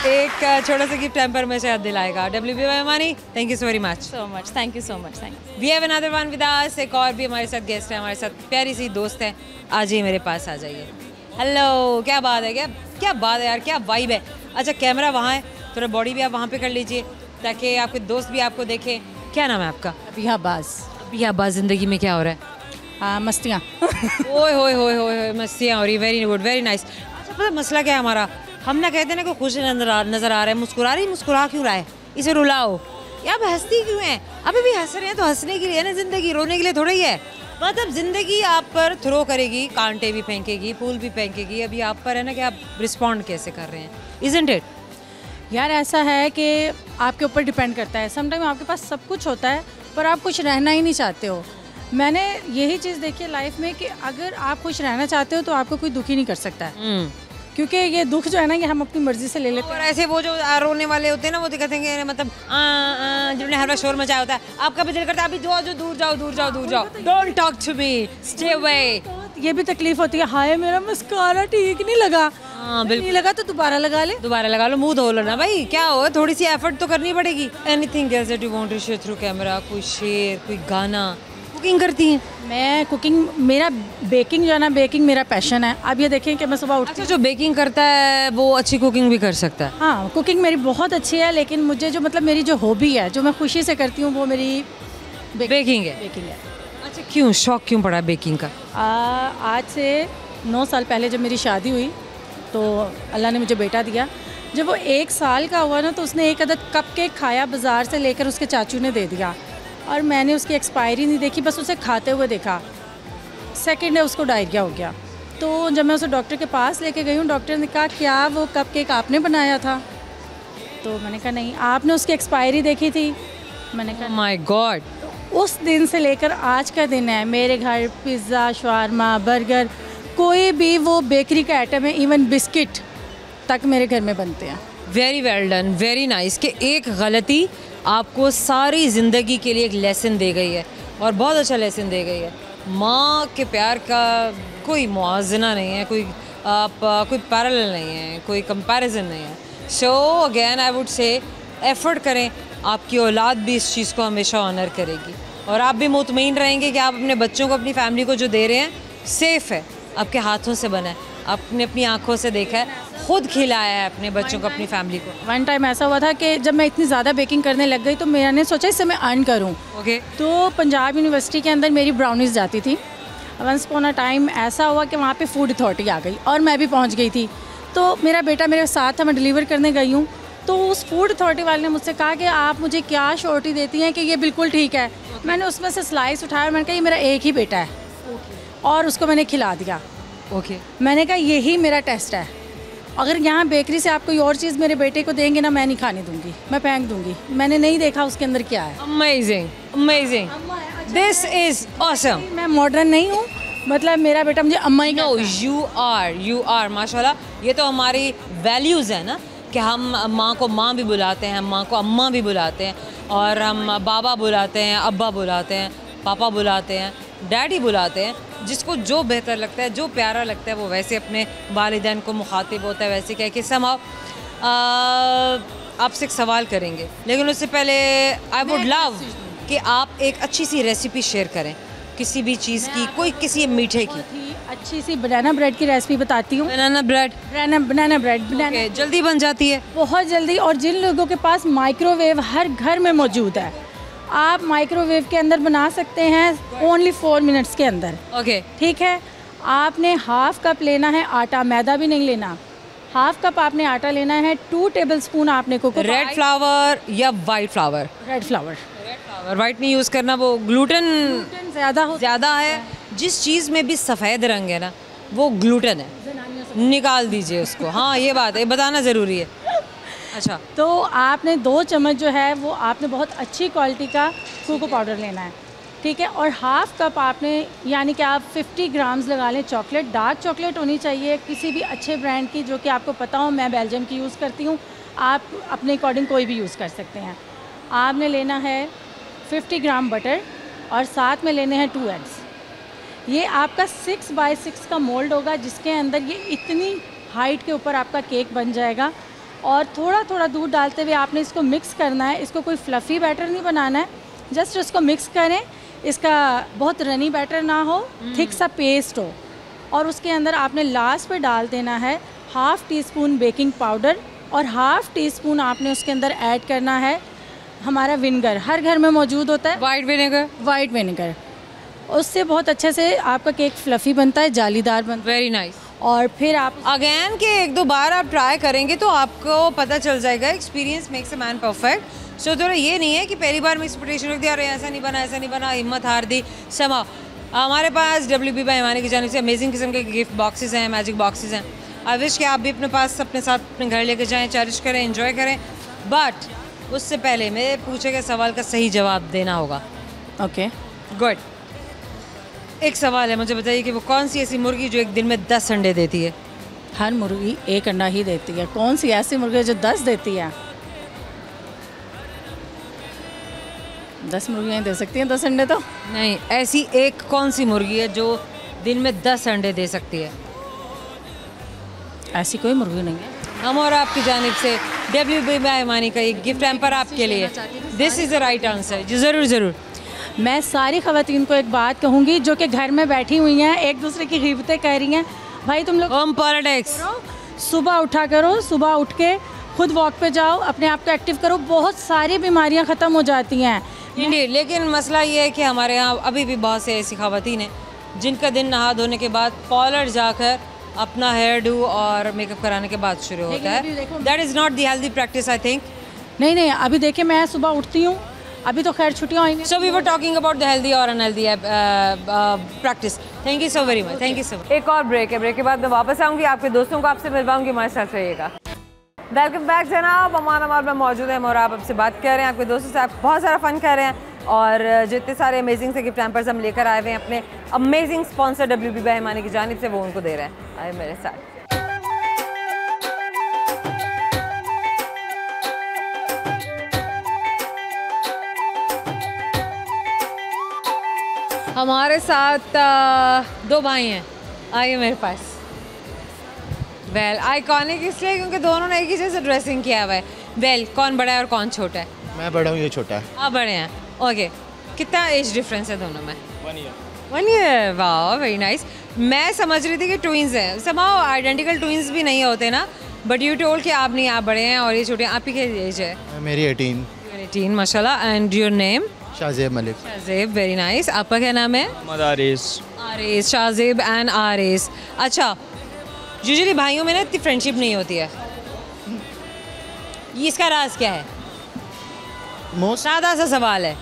एक छोटा सा गिफ्ट टाइम पर में शायद दिलाएगा। WB बेईमानी, thank you so very much. So much, thank you so much, thank we have another one with us. एक और भी हमारे साथ गेस्ट है, हमारे साथ प्यारी सी दोस्त है। आ जाइए मेरे पास, आ जाइए। हेलो, क्या बात है, क्या बात है यार, क्या वाइब है। अच्छा कैमरा वहाँ है, थोड़ा बॉडी भी आप वहाँ पे कर लीजिए ताकि आपके दोस्त भी आपको देखें। क्या नाम है आपका? अबियाबाज। ज़िंदगी में क्या हो रहा है? मस्तियाँ। ओए होए होए होए, मस्तियाँ हो रही। Very good, very nice. अच्छा पता मसला क्या है हमारा, हम ना कहते हैं ना कोई खुश नजर आ रहा है, मुस्कुरा क्यों रहा है, इसे रुलाओ। यार हंसती क्यों है? अभी भी हंस रहे हैं तो हंसने के लिए ना, जिंदगी रोने के लिए थोड़ा ही है। मतलब जिंदगी आप पर थ्रो करेगी, कांटे भी फेंकेगी, फूल भी फेंकेगी। अभी आप पर है ना कि आप रिस्पॉन्ड कैसे कर रहे हैं। Isn't it? यार ऐसा है कि आपके ऊपर डिपेंड करता है। समटाइम आपके पास सब कुछ होता है पर आप कुछ रहना ही नहीं चाहते हो। मैंने यही चीज़ देखी है लाइफ में कि अगर आप खुश रहना चाहते हो तो आपको कोई दुखी नहीं कर सकता है, क्योंकि ये दुख जो है ना ये हम अपनी मर्जी से ले लेते हैं। और ऐसे वो जो रोने वाले होते हैं ना, वो तो कहते हैं मतलब जिन्होंने हर बार शोर मचाया होता है, आपका भी दिल करता है अभी जो दूर जाओ, don't talk to me, stay away. ये भी तकलीफ होती है, हाय मेरा मस्कारा ठीक नहीं लगा। नहीं लगा तो दोबारा लगा लो, मुंह धो लो ना भाई, क्या हो, थोड़ी सी एफर्ट तो करनी पड़ेगी। Anything else that you want to share through camera? कोई शेर, कोई गाना? कुकिंग करती हैं? मैं कुकिंग, मेरा बेकिंग जो है ना, बेकिंग मेरा पैशन है। अब ये देखें कि मैं सुबह उठती हूँ। जो बेकिंग करता है वो अच्छी कुकिंग भी कर सकता है? हाँ, कुकिंग मेरी बहुत अच्छी है, लेकिन मुझे जो मतलब मेरी जो हॉबी है, जो मैं खुशी से करती हूँ, वो मेरी बेकिंग है। अच्छा, क्यों शौक क्यों पड़ा बेकिंग का? आज से 9 साल पहले जब मेरी शादी हुई तो अल्लाह ने मुझे बेटा दिया। जब वो 1 साल का हुआ ना तो उसने एक अदद कप केक खाया बाज़ार से लेकर, उसके चाचू ने दे दिया और मैंने उसकी एक्सपायरी नहीं देखी, बस उसे खाते हुए देखा। सेकंड डे उसको डायरिया हो गया। तो जब मैं उसे डॉक्टर के पास लेके गई हूँ, डॉक्टर ने कहा क्या वो कप केक आपने बनाया था? तो मैंने कहा नहीं। आपने उसकी एक्सपायरी देखी थी? मैंने कहा माय गॉड। उस दिन से लेकर आज का दिन है, मेरे घर पिज़्ज़ा, शवारमा, बर्गर, कोई भी वो बेकरी का आइटम है, इवन बिस्किट तक मेरे घर में बनते हैं। Very well done, very nice. कि एक गलती आपको सारी ज़िंदगी के लिए एक लेसन दे गई है और बहुत अच्छा लेसन दे गई है। माँ के प्यार का कोई मुआवजना नहीं है, कोई पैरेलल नहीं है, कोई कंपैरिजन नहीं है। So again I would say effort करें, आपकी औलाद भी इस चीज़ को हमेशा ऑनर करेगी और आप भी मुतमईन रहेंगे कि आप अपने बच्चों को, अपनी फैमिली को जो दे रहे हैं सेफ़ है, आपके हाथों से बना है, आपने अपनी आँखों से देखा है, खुद खिलाया है अपने बच्चों को, अपनी फैमिली को। वन टाइम ऐसा हुआ था कि जब मैं इतनी ज़्यादा बेकिंग करने लग गई तो मैंने सोचा इससे मैं अर्न करूं। ओके। तो पंजाब यूनिवर्सिटी के अंदर मेरी ब्राउनीज़ जाती थी। वंस अपॉन अ टाइम ऐसा हुआ कि वहाँ पे फूड अथॉरिटी आ गई और मैं भी पहुँच गई थी। तो मेरा बेटा मेरे साथ था, मैं डिलीवर करने गई हूँ, तो उस फूड अथॉरिटी वाले ने मुझसे कहा कि आप मुझे क्या श्योरिटी देती हैं कि ये बिल्कुल ठीक है। मैंने उसमें से स्लाइस उठाया, मैंने कहा ये मेरा एक ही बेटा है और उसको मैंने खिला दिया। ओके। मैंने कहा यही मेरा टेस्ट है अगर यहाँ बेकरी से आप कोई और चीज़ मेरे बेटे को देंगे ना, मैं नहीं खाने दूँगी, मैं फेंक दूँगी। मैंने नहीं देखा उसके अंदर क्या है। Amazing amazing, this is awesome. मैं मॉडर्न नहीं हूँ, मतलब मेरा बेटा मुझे अम्मा ही नो, यू आर माशाल्लाह। ये तो हमारी वैल्यूज़ है ना कि हम माँ को माँ भी बुलाते हैं, माँ को अम्मा भी बुलाते हैं, और हम बाबा बुलाते हैं, अब्बा बुलाते हैं, पापा बुलाते हैं, डैडी बुलाते हैं। जिसको जो बेहतर लगता है, जो प्यारा लगता है, वो वैसे अपने वालिदैन को मुखातिब होता है, वैसे कह के समाओ। आपसे एक सवाल करेंगे, लेकिन उससे पहले आई वुड लव कि आप एक अच्छी सी रेसिपी शेयर करें किसी भी चीज़ की, कोई किसी मीठे की। अच्छी सी बनाना ब्रेड की रेसिपी बताती हूँ। बनाना ब्रेड, बनाना ब्रेड जल्दी बन जाती है, बहुत जल्दी। और जिन लोगों के पास माइक्रोवेव हर घर में मौजूद है, आप माइक्रोवेव के अंदर बना सकते हैं ओनली 4 मिनट्स के अंदर। ओके, ठीक है। आपने हाफ कप लेना है आटा, मैदा भी नहीं लेना। हाफ कप आपने आटा लेना है। 2 टेबलस्पून आपने कोको। रेड फ्लावर या white flower? Red flower. White नहीं यूज़ करना, वो ग्लूटेन ज़्यादा है। जिस चीज़ में भी सफ़ेद रंग है ना, वो ग्लूटेन है, निकाल दीजिए उसको। हाँ, ये बात है, बताना ज़रूरी है। अच्छा, तो आपने 2 चम्मच जो है वो आपने बहुत अच्छी क्वालिटी का कोको पाउडर लेना है। ठीक है। और हाफ कप आपने, यानी कि आप 50 ग्राम्स लगा लें चॉकलेट। डार्क चॉकलेट होनी चाहिए किसी भी अच्छे ब्रांड की, जो कि आपको पता हो। मैं बेल्जियम की यूज़ करती हूँ, आप अपने अकॉर्डिंग कोई भी यूज़ कर सकते हैं। आपने लेना है 50 ग्राम बटर, और साथ में लेने हैं 2 एग्स। ये आपका 6 बाय 6 का मोल्ड होगा, जिसके अंदर ये इतनी हाइट के ऊपर आपका केक बन जाएगा। और थोड़ा थोड़ा दूध डालते हुए आपने इसको मिक्स करना है। इसको कोई फ्लफ़ी बैटर नहीं बनाना है, जस्ट इसको मिक्स करें। इसका बहुत रनी बैटर ना हो, थिक सा पेस्ट हो। और उसके अंदर आपने लास्ट पे डाल देना है half tea spoon baking powder, और हाफ़ टी स्पून आपने उसके अंदर ऐड करना है हमारा विनेगर। हर घर में मौजूद होता है वाइट विनेगर। उससे बहुत अच्छे से आपका केक फ्लफ़ी बनता है, जालीदार बनता है। Very nice. और फिर आप अगेन के 1-2 बार आप ट्राई करेंगे तो आपको पता चल जाएगा। Experience makes a man perfect. So थोड़ा ये नहीं है कि पहली बार में एक्सपेक्टेशन रख दिया, अरे ऐसा नहीं बना, हिम्मत हार दी। समा हमारे पास WB बाय इमानी की जानिब से अमेजिंग किस्म के गिफ्ट बॉक्सेस हैं, मैजिक बॉक्सेस हैं। आई विश कि आप भी अपने पास अपने साथ अपने घर लेकर जाएँ, चेरिश करें, एंजॉय करें। बट उससे पहले मेरे पूछे गए सवाल का सही जवाब देना होगा। Okay, good. एक सवाल है, मुझे बताइए कि वो कौन सी ऐसी मुर्गी जो एक दिन में 10 अंडे देती है? हर मुर्गी 1 अंडा ही देती है। कौन सी ऐसी मुर्गी है जो 10 देती है? 10 मुर्गियाँ दे सकती हैं 10 अंडे तो? नहीं, ऐसी एक कौन सी मुर्गी है जो दिन में 10 अंडे दे सकती है? ऐसी कोई मुर्गी नहीं है। हम और आपकी जानिब से WB बाय इमानी का एक गिफ्ट हैम्पर आपके लिए। This is the right answer. जी ज़रूर। मैं सारी ख़वातीन को एक बात कहूँगी जो कि घर में बैठी हुई हैं, एक दूसरे की गिबतें कह रही हैं, भाई तुम लोग होम पॉलिटिक्स, सुबह उठा करो, सुबह उठ के खुद वॉक पे जाओ, अपने आप को एक्टिव करो, बहुत सारी बीमारियां ख़त्म हो जाती हैं। लेकिन मसला ये है कि हमारे यहाँ अभी भी बहुत से ऐसी ख़वातीन हैं जिनका दिन नहा धोने के बाद पार्लर जाकर अपना हेयर डू और मेकअप कराने के बाद शुरू होता है। That is not the healthy practice I think. नहीं, अभी देखिए मैं सुबह उठती हूँ, अभी तो खैर छुट्टियाँ हुई हैं। So we were talking about the healthy और unhealthy practice. Thank you so very much. Thank you so much. एक और ब्रेक है, ब्रेक के बाद मैं वापस आऊँगी, आपके दोस्तों को आपसे मिलवाऊँगी, हमारे साथ रहिएगा। वेलकम बैक जनाब, अमान अमार में मौजूद हैं और आप आपसे बात कर रहे हैं, आपके दोस्तों से आप बहुत सारा फ़न कर रहे हैं। और जितने सारे अमेजिंग से गिफ्ट हैम्पर्स हम लेकर आए हुए हैं अपने अमेजिंग स्पॉन्सर WB बाय इमानी की जानिब से, वो उनको दे रहे हैं। आए मेरे साथ। हमारे साथ 2 भाई हैं, आइए मेरे पास। वेल आइकॉनिक इसलिए क्योंकि दोनों ने एक ही जैसे ड्रेसिंग किया हुआ है। वेल कौन बड़ा है और कौन छोटा है? मैं बड़ा हूँ, ये छोटा है। आप बड़े हैं, ओके। कितना एज डिफरेंस है दोनों में? 1 ईयर। वाह, वेरी नाइस। मैं समझ रही थी कि ट्विंस हैं, समाओ आइडेंटिकल ट्विंस भी नहीं होते ना, बट यू टोल्ड कि आप नहीं, आप बड़े हैं और ये छोटे हैं। आपकी क्या एज है? मेरी 18 माशाल्लाह। And your name? Shahzeb Malik. Shahzeb, very nice. आपका क्या नाम है? आरिस। शाहजेब एंड आरिस। अच्छा, यूजुअली भाइयों में ना इतनी फ्रेंडशिप नहीं होती है, ये इसका राज क्या है? सादा सा सवाल है।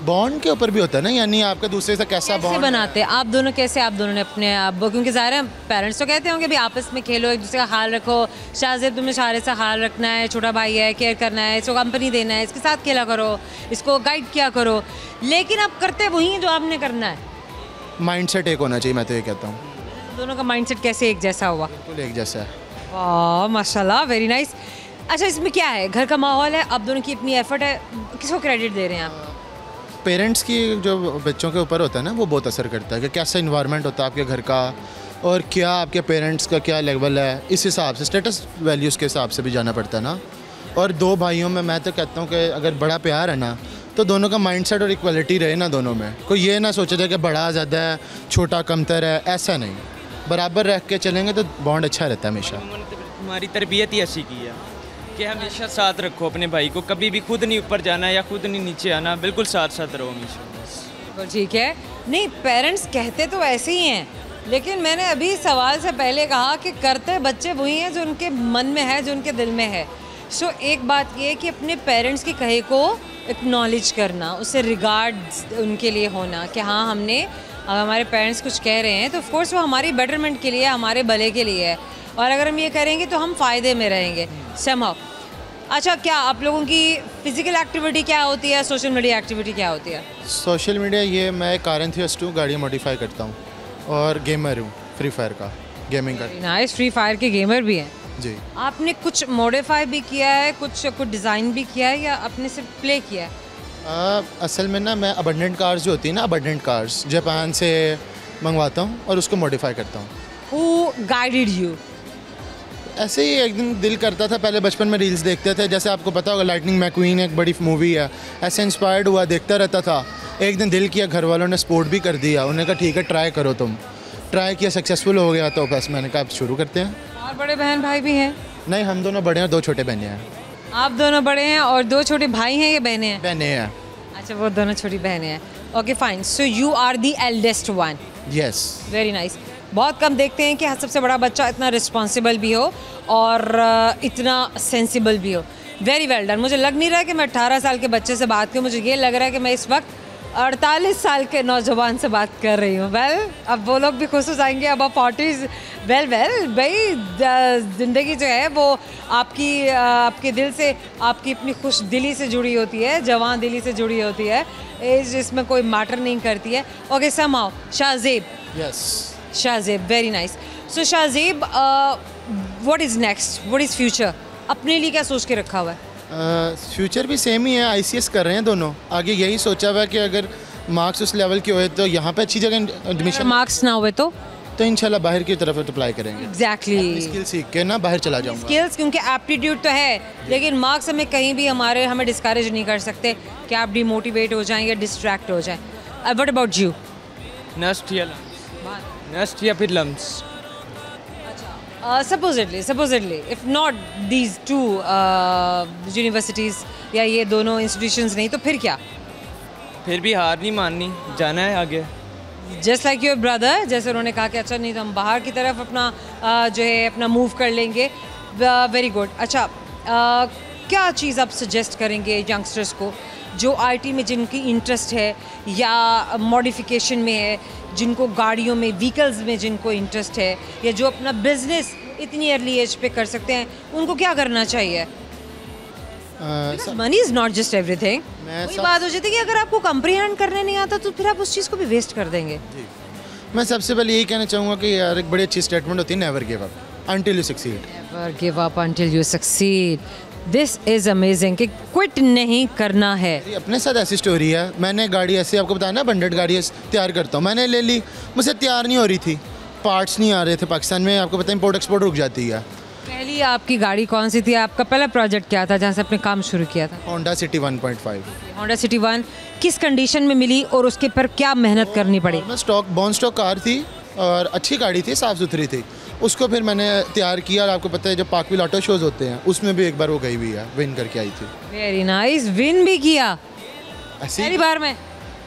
बॉन्ड के ऊपर भी होता है ना, यानी आपका दूसरे से कैसा कैसे बॉन्ड बनाते हैं आप दोनों, कैसे आप दोनों ने अपने आप, क्योंकि ज़ाहिर है पेरेंट्स तो कहते होंगे भी आपस में खेलो, एक दूसरे का हाल रखो, शाहज़ेब तुम्हें सारे से हाल रखना है, छोटा भाई है, केयर करना है, इसको कंपनी देना है, इसके साथ खेला करो, इसको गाइड किया करो, लेकिन आप करते वही हैं जो आपने करना है। माइंडसेट एक होना चाहिए, मैं तो ये कहता हूँ। दोनों का माइंडसेट कैसे एक जैसा हुआ? बिल्कुल एक जैसा है। वाह माशाल्लाह, वेरी नाइस। अच्छा, इसमें क्या है, घर का माहौल है, आप दोनों की अपनी एफर्ट है, किसको क्रेडिट दे रहे हैं आप? पेरेंट्स की जो बच्चों के ऊपर होता है ना, वो बहुत असर करता है कि कैसा इन्वायरमेंट होता है आपके घर का, और क्या आपके पेरेंट्स का क्या लेवल है, इस हिसाब से स्टेटस वैल्यूज़ के हिसाब से भी जाना पड़ता है ना। और दो भाइयों में मैं तो कहता हूँ कि अगर बड़ा प्यार है ना, तो दोनों का माइंडसेट और इक्वलिटी रहे ना दोनों में, कोई ये ना सोचा जाए कि बड़ा ज़्यादा है, छोटा कमतर है, ऐसा नहीं, बराबर रख के चलेंगे तो बॉन्ड अच्छा रहता है हमेशा। हमारी तरबियत ही ऐसी की है कि हमेशा साथ रखो अपने भाई को, कभी भी खुद नहीं ऊपर जाना या खुद नहीं नीचे आना, बिल्कुल साथ साथ रहो हमेशा। तो ठीक है, नहीं पेरेंट्स कहते तो ऐसे ही हैं, लेकिन मैंने अभी सवाल से पहले कहा कि करते बच्चे वही हैं जो उनके मन में है, जो उनके दिल में है। सो एक बात ये है कि अपने पेरेंट्स की कहे को एक्नॉलेज करना, उससे रिगार्ड उनके लिए होना कि हाँ हमने, अगर हमारे पेरेंट्स कुछ कह रहे हैं तो ऑफकोर्स वो हमारी बेटरमेंट के लिए, हमारे भले के लिए है, और अगर हम ये करेंगे तो हम फ़ायदे में रहेंगे समहाउ। अच्छा, क्या आप लोगों की फ़िज़िकल एक्टिविटी क्या होती है, सोशल मीडिया एक्टिविटी क्या होती है? सोशल मीडिया ये मैं कार एंथुसियास्ट हूँ, गाड़ियाँ मॉडिफाई करता हूँ, और गेमर हूँ, फ्री फायर का गेमिंग का। नाइस, फ्री फायर के गेमर भी हैं जी। आपने कुछ मॉडिफाई भी किया है, कुछ डिज़ाइन भी किया है, या आपने सिर्फ प्ले किया है? असल में ना मैं अबंडेंट कार्स जो होती है ना, अबंडेंट कार्स जापान से मंगवाता हूँ और उसको मॉडिफाई करता हूँ। Who guided you? ऐसे ही एक दिन दिल करता था, पहले बचपन में रील्स देखते थे, जैसे आपको पता होगा लाइटनिंग मैक्वीन एक बड़ी मूवी है, ऐसे इंस्पायर्ड हुआ, देखता रहता था। एक दिन दिल किया, घर वालों ने सपोर्ट भी कर दिया, उन्होंने कहा ठीक है ट्राई करो, तुम ट्राई किया, सक्सेसफुल हो गया, तो बस मैंने कहा अब शुरू करते हैं। और बड़े बहन भाई भी हैं? नहीं, हम दोनों बड़े हैं, दो छोटे बहनें हैं। आप दोनों बड़े हैं और दो छोटे भाई हैं या बहनें हैं? बहनें हैं। अच्छा, वो दोनों छोटी बहनें हैं। Okay fine, so you are the eldest one. Yes. Very nice. बहुत कम देखते हैं कि सबसे बड़ा बच्चा इतना रिस्पॉन्सिबल भी हो और इतना सेंसिबल भी हो। Very well done. मुझे लग नहीं रहा कि मैं 18 साल के बच्चे से बात करूँ, मुझे ये लग रहा है कि मैं इस वक्त 48 साल के नौजवान से बात कर रही हूँ। वेल, अब वो लोग भी खुश हो जाएंगे अब आप 40। वेल भाई, ज़िंदगी जो है वो आपके दिल से, आपकी अपनी खुश दिली से जुड़ी होती है, जवान दिली से जुड़ी होती है, एज इसमें कोई मैटर नहीं करती है। Okay somehow, Shahzeb. Yes. Shahzeb, very nice. So Shahzeb, what is next, what is future? अपने लिए क्या सोच के रखा हुआ है? फ्यूचर भी सेम ही है, ICS कर रहे हैं दोनों। आगे यही सोचा हुआ है कि अगर मार्क्स उस लेवल के हुए तो यहाँ पे अच्छी जगह एडमिशन, मार्क्स ना हुए तो इंशाल्लाह बाहर की तरफ अप्लाई करेंगे। एग्जैक्टली, स्किल सीख के ना बाहर चला जाऊँगा। स्किल्स, क्योंकि एप्टीट्यूड तो है, लेकिन मार्क्स हमें कहीं भी हमें डिस्करेज नहीं कर सकते कि आप डिमोटिवेट हो जाएं या डिस्ट्रैक्ट हो जाएं। What about you? नेक्स्ट या फिर lumps. supposedly if not these two universities या ये दोनों institutions नहीं, तो फिर क्या? फिर भी हार नहीं माननी, जाना है आगे। Just like your brother, जैसे उन्होंने कहा कि अच्छा नहीं तो हम बाहर की तरफ अपना जो है अपना मूव कर लेंगे। Very good. अच्छा, क्या चीज़ आप सजेस्ट करेंगे यंगस्टर्स को जो IT में जिनकी इंटरेस्ट है या मॉडिफिकेशन में है, जिनको गाड़ियों में, व्हीकल्स में जिनको इंटरेस्ट है, या जो अपना बिजनेस इतनी अर्ली एज पे कर सकते हैं, उनको क्या करना चाहिए? Money is not just everything. वही बात हो जाती है कि अगर आपको कंप्रीहेंड करने नहीं आता तो फिर आप उस चीज़ को भी वेस्ट कर देंगे। मैं सबसे पहले यही कहना चाहूँगा कि यार एक बड़ी अच्छी स्टेटमेंट होती है, never give up until you succeed. Never give up until you succeed. This is amazing कि क्विट नहीं करना है। अपने साथ ऐसी स्टोरी है, मैंने गाड़ी ऐसे आपको बताया ना, 100 गाड़ी तैयार करता हूँ, मैंने ले ली, मुझसे तैयार नहीं हो रही थी, पार्ट्स नहीं आ रहे थे। पाकिस्तान में आपको पता है इम्पोर्ट एक्सपोर्ट रुक जाती है। पहली आपकी गाड़ी कौन सी थी? आपका पहला प्रोजेक्ट क्या था जहाँ से आपने काम शुरू किया था? Honda city 1.5। होंडा सिटी 1 किस कंडीशन में मिली और उसके पर क्या मेहनत करनी पड़ी? बॉन स्टॉक कार थी और अच्छी गाड़ी थी, साफ़ सुथरी थी। उसको फिर मैंने तैयार किया और आपको पता है जब पार्कविल ऑटो शोज़ होते हैं उसमें भी एक बार वो गई हुई है, विन करके आई थी। वेरी नाइस, विन भी किया ऐसी पहली बार में?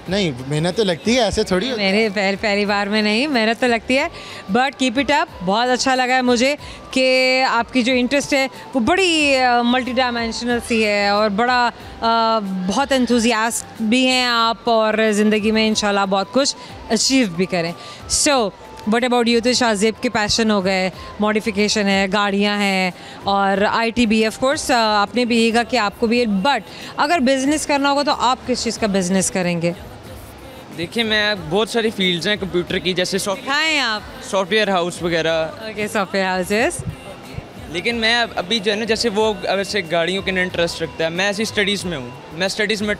नहीं, मेहनत तो लगती है, ऐसे थोड़ी होता है। मेरे पहली बार में नहीं, मेहनत तो लगती है, बट कीप इट अप। बहुत अच्छा लगा है मुझे कि आपकी जो इंटरेस्ट है वो बड़ी मल्टी डायमेंशनल सी है और बड़ा बहुत एंथुजियास्ट भी हैं आप, और ज़िंदगी में इंशाल्लाह बहुत कुछ अचीव भी करें। So what about you? तो शाहजेब के पैशन हो गए, मॉडिफिकेशन है, गाड़ियाँ हैं और IT भी, ऑफ कोर्स आपने भी कहा कि आपको भी है, बट अगर बिज़नेस करना होगा तो आप किस चीज़ का बिज़नेस करेंगे? देखिए, मैं बहुत सारी फील्ड्स हैं कंप्यूटर की, जैसे खाएँ आप? सॉफ्टवेयर हाउस वगैरह। Okay, software houses. लेकिन मैं अभी जो है ना, जैसे वो वैसे गाड़ियों के इंटरेस्ट रखता है, मैं ऐसी स्टडीज़ में हूँ, मैं स्टडीज़ में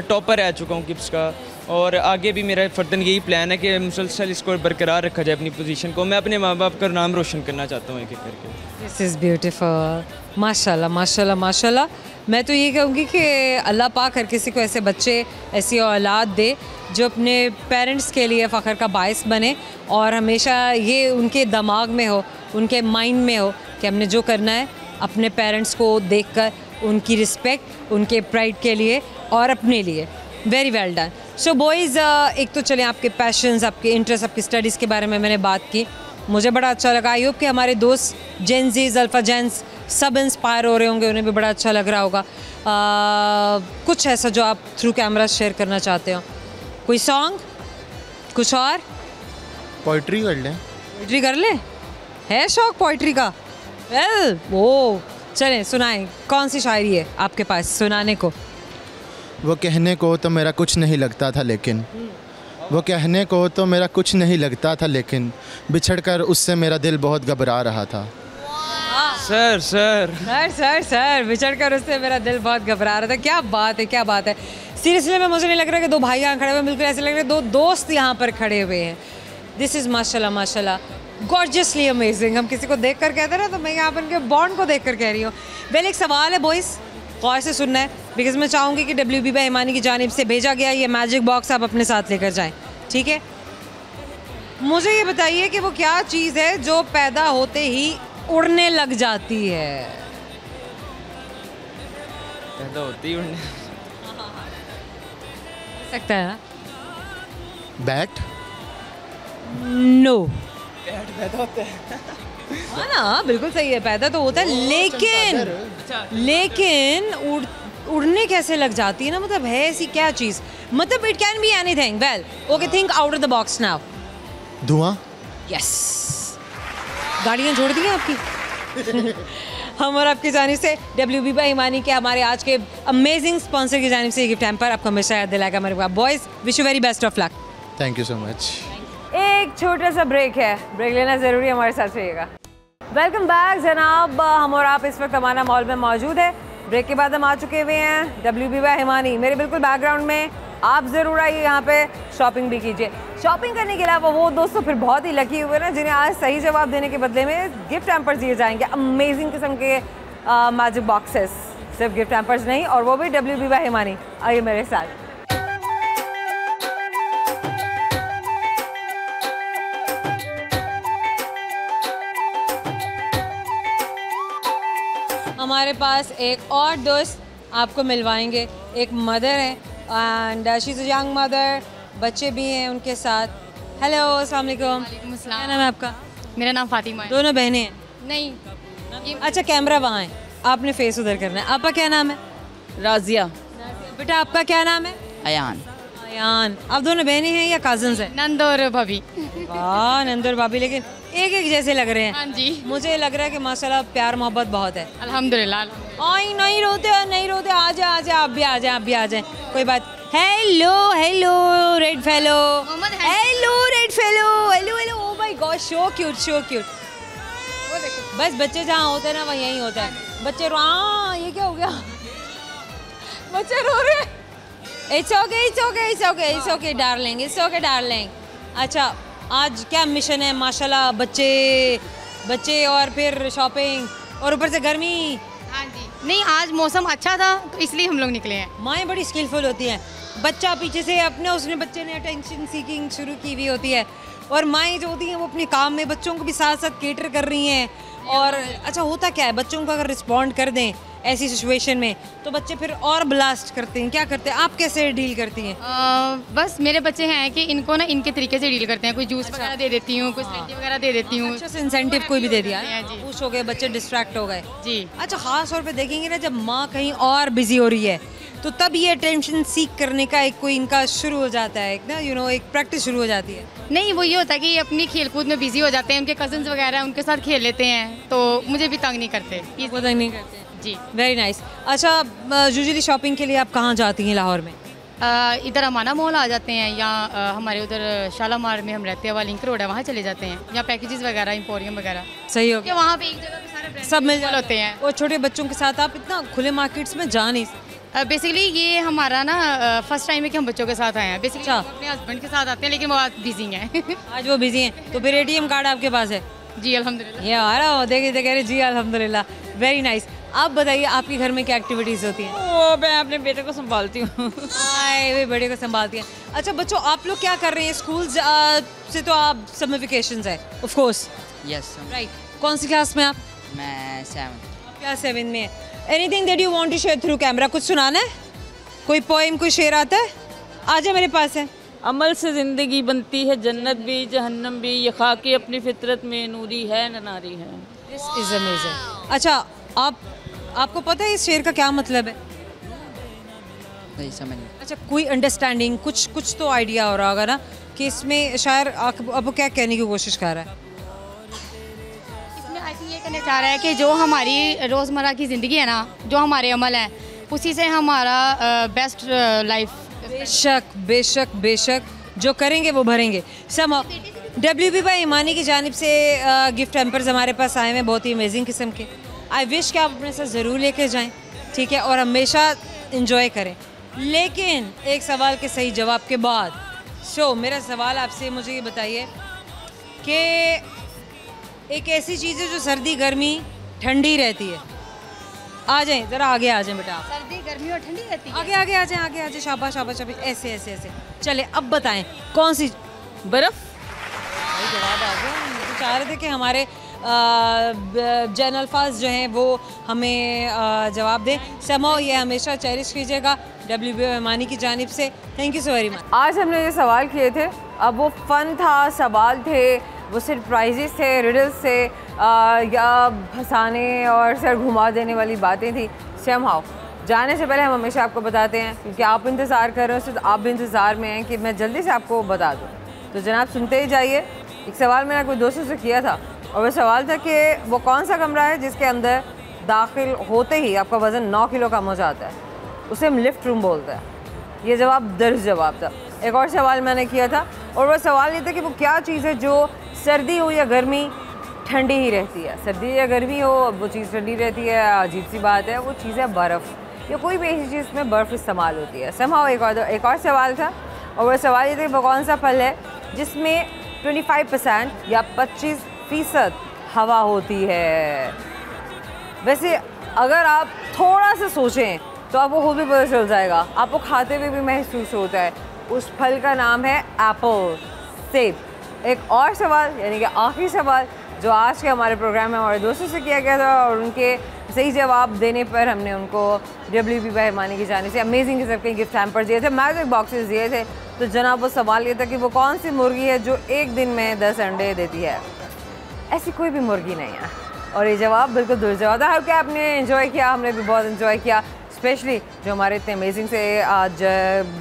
टॉपर रह चुका हूँ किप्स का, और आगे भी मेरा फर्दन यही प्लान है कि मुसलसल इसको बरकरार रखा जाए अपनी पोजीशन को। मैं अपने माँ बाप का नाम रोशन करना चाहता हूँ एक एक करके। दिस इज़ ब्यूटीफुल, माशाल्लाह माशाल्लाह माशाल्लाह। मैं तो ये कहूँगी कि अल्लाह पाक हर किसी को ऐसे बच्चे, ऐसी औलाद दे जो अपने पेरेंट्स के लिए फ़ख्र का बायस बने, और हमेशा ये उनके दिमाग में हो, उनके माइंड में हो कि हमने जो करना है अपने पेरेंट्स को देखकर, उनकी रिस्पेक्ट, उनके प्राइड के लिए और अपने लिए। Very well done. So boys, एक तो चलें आपके पैशंस, आपके इंटरेस्ट, आपकी स्टडीज़ के बारे में मैंने बात की, मुझे बड़ा अच्छा लगा। आई होप कि हमारे दोस्त जेंजीज, अल्फ़ा जेंस सब इंस्पायर हो रहे होंगे, उन्हें भी बड़ा अच्छा लग रहा होगा। कुछ ऐसा जो आप थ्रू कैमरा शेयर करना चाहते हो? कोई सॉन्ग, कुछ और? पोइट्री कर लें। पोइट्री कर ले? है शौक पोइट्री का? वेल, वो चलें सुनाएं। कौन सी शायरी है आपके पास सुनाने को? वो कहने को तो मेरा कुछ नहीं लगता था लेकिन, वो कहने को तो मेरा कुछ नहीं लगता था लेकिन, बिछड़कर उससे मेरा दिल बहुत घबरा रहा था। Sir sir sir sir sir बिछड़कर उससे मेरा दिल बहुत घबरा रहा था। क्या बात है, क्या बात है। सीरियसली में मुझे नहीं लग रहा कि दो भाई यहाँ खड़े हुए, बिल्कुल ऐसे लग रहा है दो दोस्त यहाँ पर खड़े हुए हैं। दिस इज़ माशाल्लाह माशाल्लाह गॉर्जियसली अमेजिंग। हम किसी को देख कर कहते हैं ना, तो मैं यहाँ पर इनके बॉन्ड को देख कर कह रही हूँ। वेल, एक सवाल है बॉयज़, गौर से सुनना है, बिकॉज मैं चाहूँगी कि WB भाई हिमानी की जानिब से भेजा गया ये मैजिक बॉक्स आप अपने साथ लेकर जाएं, ठीक है? मुझे ये बताइए कि वो क्या चीज़ है जो पैदा होते ही उड़ने लग जाती है? पैदा होती उड़ने सकता है ना? बैट? नो। बैट पैदा होता है? हाँ ना, बिल्कुल सही है, पैदा तो होता है, लेकिन उड़ने कैसे लग जाती है ना, मतलब है ऐसी क्या चीज़? मतलब it can be anything. Well, okay, think out of the box now. धुआं? यस। गाड़ियाँ जोड़ दी हैं आपकी। हम और आपकी जानिब से WB भाई हिमानी के, हमारे आज के अमेजिंग स्पॉन्सर की जानिब से ये गिफ्ट हैम्पर आपको हमेशा याद दिलाएगा मेरे पास। Boys, wish you very best of luck. Thank you so much. एक छोटा सा ब्रेक है, ब्रेक लेना ज़रूरी, हमारे साथ रहिएगा। वेलकम बैक जनाब, हम और आप इस वक्त हमारा मॉल में मौजूद है। ब्रेक के बाद हम आ चुके हुए हैं WB भाई हिमानी, मेरे बिल्कुल बैकग्राउंड में। आप ज़रूर आइए यहाँ पे, शॉपिंग भी कीजिए। शॉपिंग करने के अलावा वो दोस्तों फिर बहुत ही लकी हुए ना, जिन्हें आज सही जवाब देने के बदले में गिफ्ट हैम्पर्स दिए जाएंगे, अमेजिंग किस्म के मैजिक बॉक्सेस। सिर्फ गिफ्ट हैम्पर्स नहीं, और वो भी WB भाई हिमानी। आइए मेरे साथ। हमारे पास एक और दोस्त आपको मिलवाएंगे, एक मदर है and she is a young mother, बच्चे भी हैं उनके साथ। हेलो, अस्सलाम वालेकुम। क्या नाम है आपका? मेरा नाम फातिमा है। दोनों बहनें हैं? नहीं। अच्छा, कैमरा वहाँ है, आपने फेस उधर करना है। आपका क्या नाम है? राजिया। बेटा, आपका क्या नाम है? अयान। अयान। आप दोनों बहनें हैं या कजन्स हैं? नंद और भाभी। वाह, नंद और भाभी, लेकिन एक एक जैसे लग रहे हैं। हाँ जी। मुझे लग रहा है कि माशाल्लाह प्यार मोहब्बत बहुत है। अल्हम्दुलिल्लाह। आई नहीं रोते, नहीं रोते, आ जाए आ जाए, आप भी आ जाए, आप भी आ जाए, कोई बात। Hello hello red fellow, hello red fellow, hello hello, oh my God, so cute, so cute. बस बच्चे जहाँ होते हैं ना वहाँ यही होता है, बच्चे रो। हाँ, ये क्या हो गया? बच्चे रो रहे हैं। It's okay, it's okay, it's okay, it's okay darling, it's okay darling. अच्छा, आज क्या मिशन है? माशाल्लाह बच्चे और फिर शॉपिंग और ऊपर से गर्मी। हाँ जी। नहीं, आज मौसम अच्छा था तो इसलिए हम लोग निकले हैं। माएँ बड़ी स्किलफुल होती हैं। बच्चा पीछे से अपने बच्चे ने अटेंशन सीकिंग शुरू की हुई होती है, और माएँ जो होती हैं वो अपने काम में बच्चों को भी साथ साथ केटर कर रही हैं। और अच्छा, होता क्या है, बच्चों को अगर रिस्पॉन्ड कर दें ऐसी सिचुएशन में, तो बच्चे फिर और ब्लास्ट करते हैं, क्या करते हैं, आप कैसे डील करती हैं? बस मेरे बच्चे हैं कि इनको ना इनके तरीके से डील करते हैं, कोई जूस वगैरह दे देती हूँ, कुछ स्नैक्स वगैरह दे देती हूँ। अच्छा, इंसेंटिव कोई भी दे दिया है? जी। खुश हो गए बच्चे, डिस्ट्रैक्ट हो गए जी। अच्छा, ख़ास तौर पे देखेंगे ना जब माँ कहीं और बिजी हो रही है तो तब ये टेंशन सीख करने का एक कोई इनका शुरू हो जाता है, एक ना एक प्रैक्टिस शुरू हो जाती है। नहीं, वो ये होता है कि ये अपनी खेलकूद में बिजी हो जाते हैं, उनके कजन्स वगैरह उनके साथ खेल लेते हैं, तो मुझे भी तंग नहीं करते। वो तंग नहीं करते जी। Very nice. अच्छा, यूजुअली शॉपिंग के लिए आप कहाँ जाती हैं लाहौर में? इधर अमाना मॉल आ जाते हैं, या हमारे उधर शालामार में हम रहते हैं, वहाँ लिंक रोड है, वहाँ चले जाते हैं, या पैकेजेस वगैरह, एम्पोरियम वगैरह। सही हो गया, वहाँ पे एक जगह पे सारे ब्रांड सब मिल होते हैं। और छोटे बच्चों के साथ आप इतना खुले मार्केट्स में जा नहीं सकते। बेसिकली ये हमारा ना फर्स्ट टाइम है कि हम बच्चों के साथ आए हैं। बेसिकली अपने हस्बैंड के साथ आते हैं, लेकिन वो आज बिजी हैं। आज वो बिजी हैं, तो फिर ATM कार्ड आपके पास है? जी अल्हम्दुलिल्लाह। ये आ रहा हो, देखिए कह रहे जी अल्हम्दुलिल्लाह, वेरी नाइस। आप बताइए आपके घर में क्या एक्टिविटीज़ होती हैं? वो मैं अपने बेटे को संभालती हूँ। वे बेटे को संभालती हैं। अच्छा बच्चों, आप लोग क्या कर रहे हैं? स्कूल से तो आप समर वेकेशंस है ऑफ कोर्स। Yes right. कौन सी क्लास में आप? मैं 7 क्लास 7 में है। Anything that you want to share through camera? कुछ सुनाना है? कोई पोएम, कोई शेर आता है? आजा, मेरे पास है। अमल से ज़िंदगी बनती है जन्नत भी जहन्नम भी, ये खाके अपनी फितरत में नूरी है न नारी है। This is amazing. अच्छा, आपको पता है इस शेर का क्या मतलब है? नहीं समझ। अच्छा, कोई अंडरस्टैंडिंग, कुछ तो आइडिया हो रहा होगा ना कि इसमें शायर अब क्या कहने की कोशिश कर रहा है? इसमें आई थिंक ये कहना चाह रहा है कि जो हमारी रोज़मर्रा की ज़िंदगी है ना, जो हमारे अमल हैं, उसी से हमारा बेस्ट लाइफ। बेशक बेशक बेशक, जो करेंगे वो भरेंगे। WB भाई ईमानी की जानिब से गिफ्ट हैम्पर्स हमारे पास आए हैं, बहुत ही अमेजिंग किस्म के। आई विश कि आप अपने साथ ज़रूर लेके जाएं, ठीक है, और हमेशा इंजॉय करें, लेकिन एक सवाल के सही जवाब के बाद। मेरा सवाल आपसे, मुझे ये बताइए कि एक ऐसी चीज़ है जो सर्दी गर्मी ठंडी रहती है। आ जाएं, ज़रा आगे आ जाएं बेटा। सर्दी गर्मी और ठंडी रहती है। आगे आगे आ जाएं, आगे आ जाएं, शाबाश शाबाश शाबाश, ऐसे ऐसे ऐसे। चले अब बताएं कौन सी? बर्फ़। जवाब आ गया। हम तो चाह रहे थे कि हमारे जैन अल्फाज जो हैं वो हमें जवाब दें। समो ये हमेशा चेरिश कीजिएगा WB ईमानी की जानिब से। Thank you so very much. आज हमने ये सवाल किए थे, अब वो फ़न था, सवाल थे, वो सिर्फ प्राइजेस थे, रिडल्स थे, या हंसाने और सर घुमा देने वाली बातें थी। समहाउ जाने से पहले हम हमेशा आपको बताते हैं, क्योंकि आप इंतज़ार कर रहे हो, तो आप भी इंतज़ार में हैं कि मैं जल्दी से आपको बता दूँ। तो जनाब सुनते ही जाइए। एक सवाल मैंने कोई दोस्तों से किया था, और वह सवाल था कि वो कौन सा कमरा है जिसके अंदर दाखिल होते ही आपका वज़न 9 किलो कम हो जाता है, उसे हम लिफ्ट रूम बोलते हैं। ये जवाब दर्ज जवाब था। एक और सवाल मैंने किया था, और वह सवाल ये था कि वो क्या चीज़ है जो सर्दी हो या गर्मी ठंडी ही रहती है। सर्दी या गर्मी हो वो चीज़ ठंडी रहती है, अजीब सी बात है। वो चीज़ है बर्फ़, या कोई भी ऐसी चीज़ में बर्फ़ इस्तेमाल होती है। समहाउ एक और सवाल था, और वह सवाल ये था कि वो कौन सा फल है जिसमें 25% या 25% हवा होती है। वैसे अगर आप थोड़ा सा सोचें तो आपको खुद भी पता चल जाएगा, आपको खाते हुए भी महसूस होता है। उस फल का नाम है एप्पल, सेब। एक और सवाल, यानी कि आखिरी सवाल, जो आज के हमारे प्रोग्राम में हमारे दोस्तों से किया गया था, और उनके सही जवाब देने पर हमने उनको WB ईमानी की जाने से अमेजिंग किस्म के गिफ्ट हैम्पर दिए थे, मैजिक बॉक्सेस दिए थे। तो जनाब वो सवाल ये था कि वो कौन सी मुर्गी है जो एक दिन में 10 अंडे देती है? ऐसी कोई भी मुर्गी नहीं है, और ये जवाब बिल्कुल दुरुस्त जवाब था। हर क्या आपने इन्जॉय किया, हमने भी बहुत इन्जॉय किया, स्पेशली जो हमारे इतने अमेजिंग से आज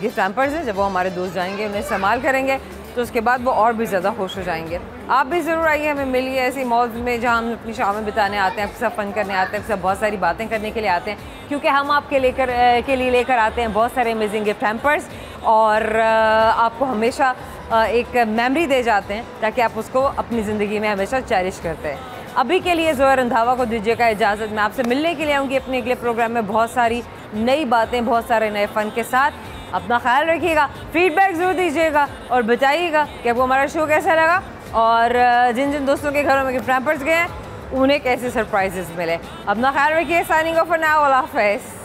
गिफ्ट हैम्पर्स हैं। जब वो हमारे दोस्त जाएंगे, उन्हें इस्तेमाल करेंगे, तो उसके बाद वो और भी ज़्यादा खुश हो जाएंगे। आप भी ज़रूर आइए, हमें मिलिए ऐसी मॉल्स में जहाँ हम अपनी शामें बिताने आते हैं, आपके साथ फ़न करने आते हैं, आपके साथ बहुत सारी बातें करने के लिए आते हैं, क्योंकि हम आपके लिए लेकर आते हैं बहुत सारे अमेजिंग गिफ्ट हैम्पर्स, और आपको हमेशा एक मेमोरी दे जाते हैं, ताकि आप उसको अपनी ज़िंदगी में हमेशा चेरिश करते हैं। अभी के लिए ज़ोहर रंधावा को दीजिएगा इजाज़त। मैं आपसे मिलने के लिए आऊँगी अपने अगले प्रोग्राम में बहुत सारी नई बातें, बहुत सारे नए फ़न के साथ। अपना ख्याल रखिएगा, फीडबैक ज़रूर दीजिएगा, और बताइएगा कि आपको हमारा शो कैसा लगा, और जिन जिन दोस्तों के घरों में गिफ्ट हैम्पर्स गए हैं उन्हें कैसे सरप्राइजेस मिले। अपना ख्याल रखिए। साइनिंग ऑफ फॉर नाउ, अल्लाह हाफ़िज़।